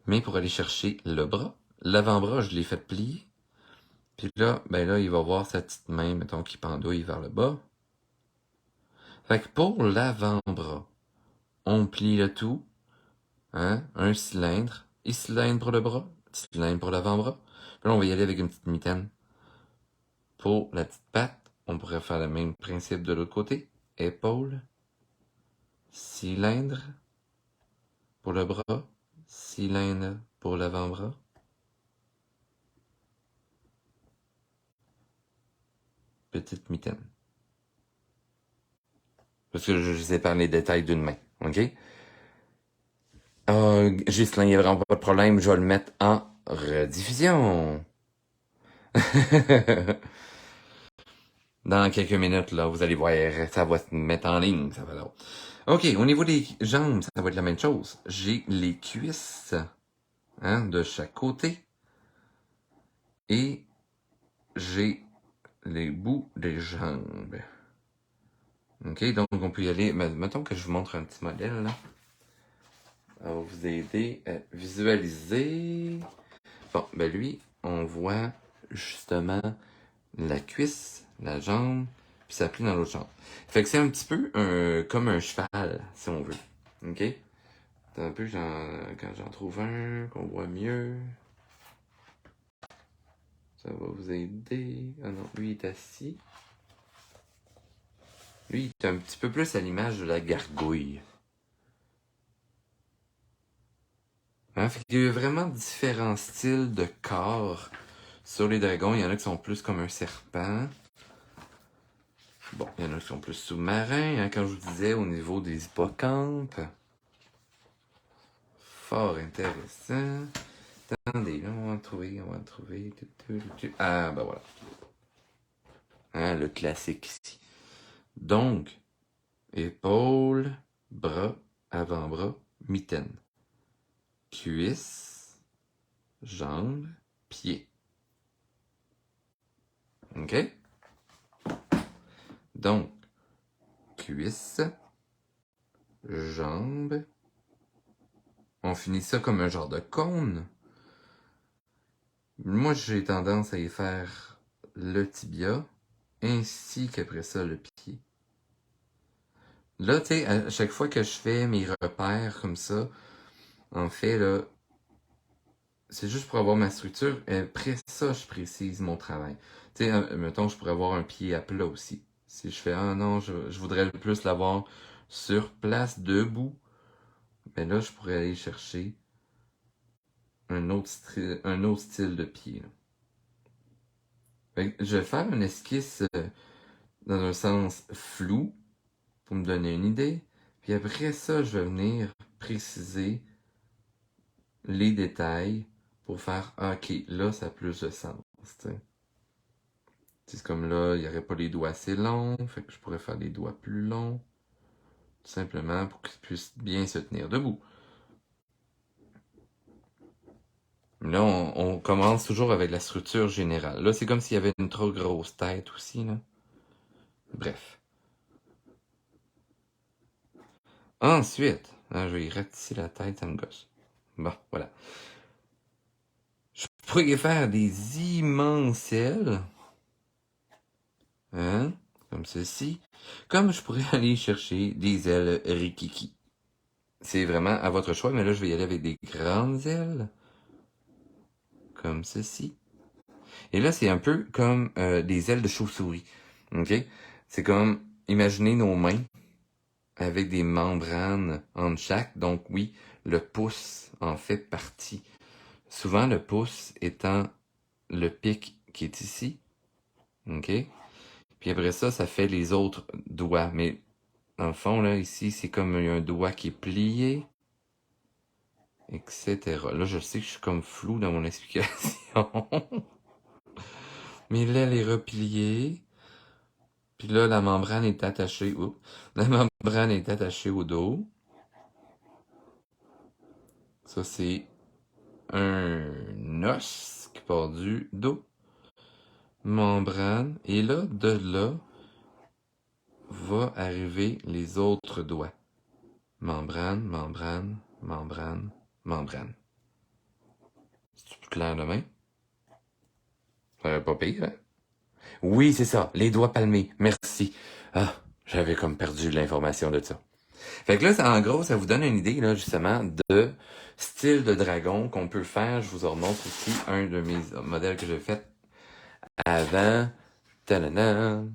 Mais pour aller chercher le bras, l'avant-bras, je l'ai fait plier. Puis là, ben là, il va voir sa petite main, mettons, qui pendouille vers le bas. Fait que pour l'avant-bras, on plie le tout. Hein? Un cylindre. Et cylindre pour le bras. Cylindre pour l'avant-bras. Puis là, on va y aller avec une petite mitaine. Pour la petite patte, on pourrait faire le même principe de l'autre côté. Épaule. cylindre pour le bras, cylindre pour l'avant-bras. Petite mitaine. Parce que je sépare les détails d'une main, ok? Ghislain, il n'y a vraiment pas de problème, je vais le mettre en rediffusion. Dans quelques minutes, là, vous allez voir, ça va se mettre en ligne, ça va là. Ok, au niveau des jambes, ça va être la même chose. J'ai les cuisses, hein, de chaque côté. Et j'ai les bouts des jambes. Ok, donc on peut y aller. Mettons que je vous montre un petit modèle, là. Ça va vous aider à visualiser. Bon, ben lui, on voit justement la cuisse, la jambe, puis ça plie dans l'autre jambe. Fait que c'est un petit peu comme un cheval, si on veut. Ok? C'est un peu quand j'en trouve un, qu'on voit mieux. Ça va vous aider. Ah non, lui il est assis. Lui, il est un petit peu plus à l'image de la gargouille. Hein? Fait qu'il y a vraiment différents styles de corps sur les dragons. Il y en a qui sont plus comme un serpent. Bon, il y en a qui sont plus sous-marins, hein, comme je vous disais, au niveau des hippocampes. Fort intéressant. Attendez, là, on va en trouver, on va en trouver. Ah, ben voilà. Hein, le classique ici. Donc, épaules, bras, avant-bras, mitaine. Cuisses, jambes, pieds. OK? Donc, cuisses, jambes. On finit ça comme un genre de cône. Moi, j'ai tendance à y faire le tibia, ainsi qu'après ça, le pied. Là, tu sais, à chaque fois que je fais mes repères comme ça, en fait, là, c'est juste pour avoir ma structure. Et après ça, je précise mon travail. Tu sais, mettons, je pourrais avoir un pied à plat aussi. Si je fais, ah non, je voudrais le plus l'avoir sur place, debout, mais là, je pourrais aller chercher un autre style de pied. Là. Fait que je vais faire une esquisse dans un sens flou pour me donner une idée. Puis après ça, je vais venir préciser les détails pour faire, ah, ok, là, ça a plus de sens. T'sais. C'est comme là, il n'y aurait pas les doigts assez longs, fait que je pourrais faire les doigts plus longs, tout simplement pour qu'ils puissent bien se tenir debout. Là, on commence toujours avec la structure générale. Là, c'est comme s'il y avait une trop grosse tête aussi, là. Bref. Ensuite, là, je vais y ratisser la tête, ça me gosse. Bon, voilà. Je pourrais faire des immenses ailes. Hein? Comme ceci. Comme je pourrais aller chercher des ailes rikiki. C'est vraiment à votre choix, mais là, je vais y aller avec des grandes ailes. Comme ceci. Et là, c'est un peu comme des ailes de chauve-souris. OK? C'est comme, imaginez nos mains avec des membranes en chaque. Donc oui, le pouce en fait partie. Souvent, le pouce étant le pic qui est ici. OK? Puis après ça, ça fait les autres doigts. Mais dans le fond, là, ici, c'est comme un doigt qui est plié, etc. Là, je sais que je suis comme flou dans mon explication. Mais l'aile est repliée. Puis là, la membrane est attachée. Oups, la membrane est attachée au dos. Ça, c'est un os qui part du dos. Membrane. Et là, de là, va arriver les autres doigts. Membrane, membrane, membrane, membrane. C'est plus clair de main? Ça va pas pire, hein? Oui, c'est ça, les doigts palmés. Merci. Ah, j'avais comme perdu l'information de ça. Fait que là, en gros, ça vous donne une idée, là, justement, de style de dragon qu'on peut faire. Je vous en remontre aussi un de mes modèles que j'ai fait avant. Tadadam.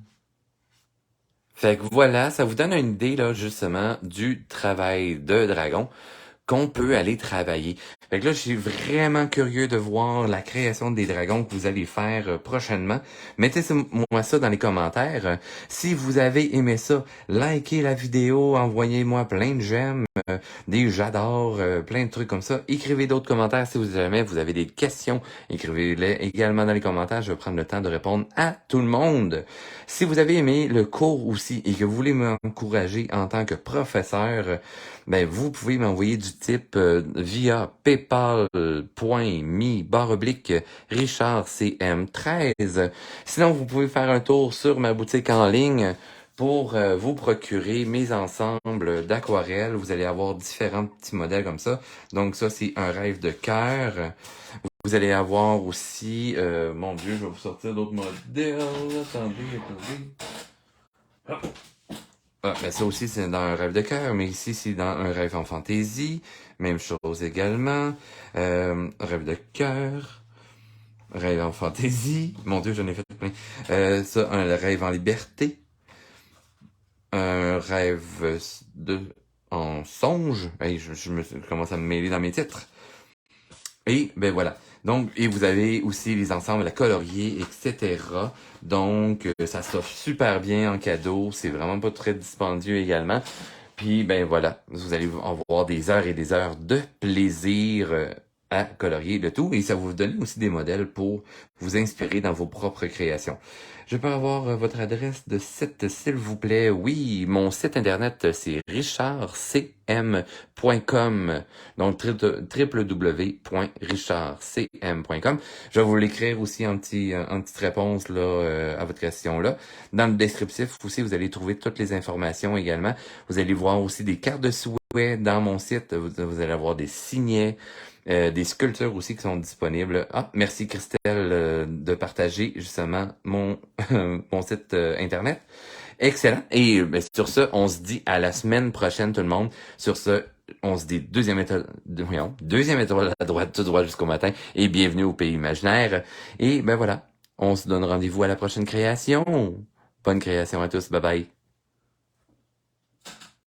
Fait que voilà, ça vous donne une idée, là, justement, du travail de dragon qu'on peut aller travailler. Fait que là, je suis vraiment curieux de voir la création des dragons que vous allez faire prochainement. Mettez-moi ça dans les commentaires. Si vous avez aimé ça, likez la vidéo, envoyez-moi plein de j'aime, des j'adore, plein de trucs comme ça. Écrivez d'autres commentaires si jamais vous avez des questions. Écrivez-les également dans les commentaires. Je vais prendre le temps de répondre à tout le monde. Si vous avez aimé le cours aussi et que vous voulez m'encourager en tant que professeur, ben vous pouvez m'envoyer du type via paypal.me/richardcm13. Sinon, vous pouvez faire un tour sur ma boutique en ligne pour vous procurer mes ensembles d'aquarelles. Vous allez avoir différents petits modèles comme ça. Donc ça, c'est un rêve de cœur. Vous allez avoir aussi... mon Dieu, je vais vous sortir d'autres modèles. Attendez. Hop. Ah, ben ça aussi, c'est dans un rêve de cœur, mais ici, c'est dans un rêve en fantaisie. Même chose également. Rêve de cœur. Rêve en fantaisie. Mon Dieu, j'en ai fait plein. Ça, un rêve en liberté. Un rêve en songe. Hey, je commence à me mêler dans mes titres. Et ben voilà. Donc, et vous avez aussi les ensembles à colorier, etc. Donc, ça s'offre super bien en cadeau. C'est vraiment pas très dispendieux également. Puis, ben voilà, vous allez avoir des heures et des heures de plaisir à colorier le tout. Et ça va vous donner aussi des modèles pour vous inspirer dans vos propres créations. Je peux avoir votre adresse de site, s'il vous plaît? Oui, mon site internet, c'est richardcm.com. Donc, www.richardcm.com. Je vais vous l'écrire aussi en petite réponse là, à votre question là. Dans le descriptif aussi, vous allez trouver toutes les informations également. Vous allez voir aussi des cartes de souhait dans mon site. Vous allez avoir des signets. Des sculptures aussi qui sont disponibles. Ah, merci Christelle de partager justement mon site internet. Excellent. Et ben, sur ce, on se dit à la semaine prochaine tout le monde. Sur ce, on se dit deuxième étoile à droite, tout droit jusqu'au matin. Et bienvenue au pays imaginaire. Et ben voilà, on se donne rendez-vous à la prochaine création. Bonne création à tous. Bye bye.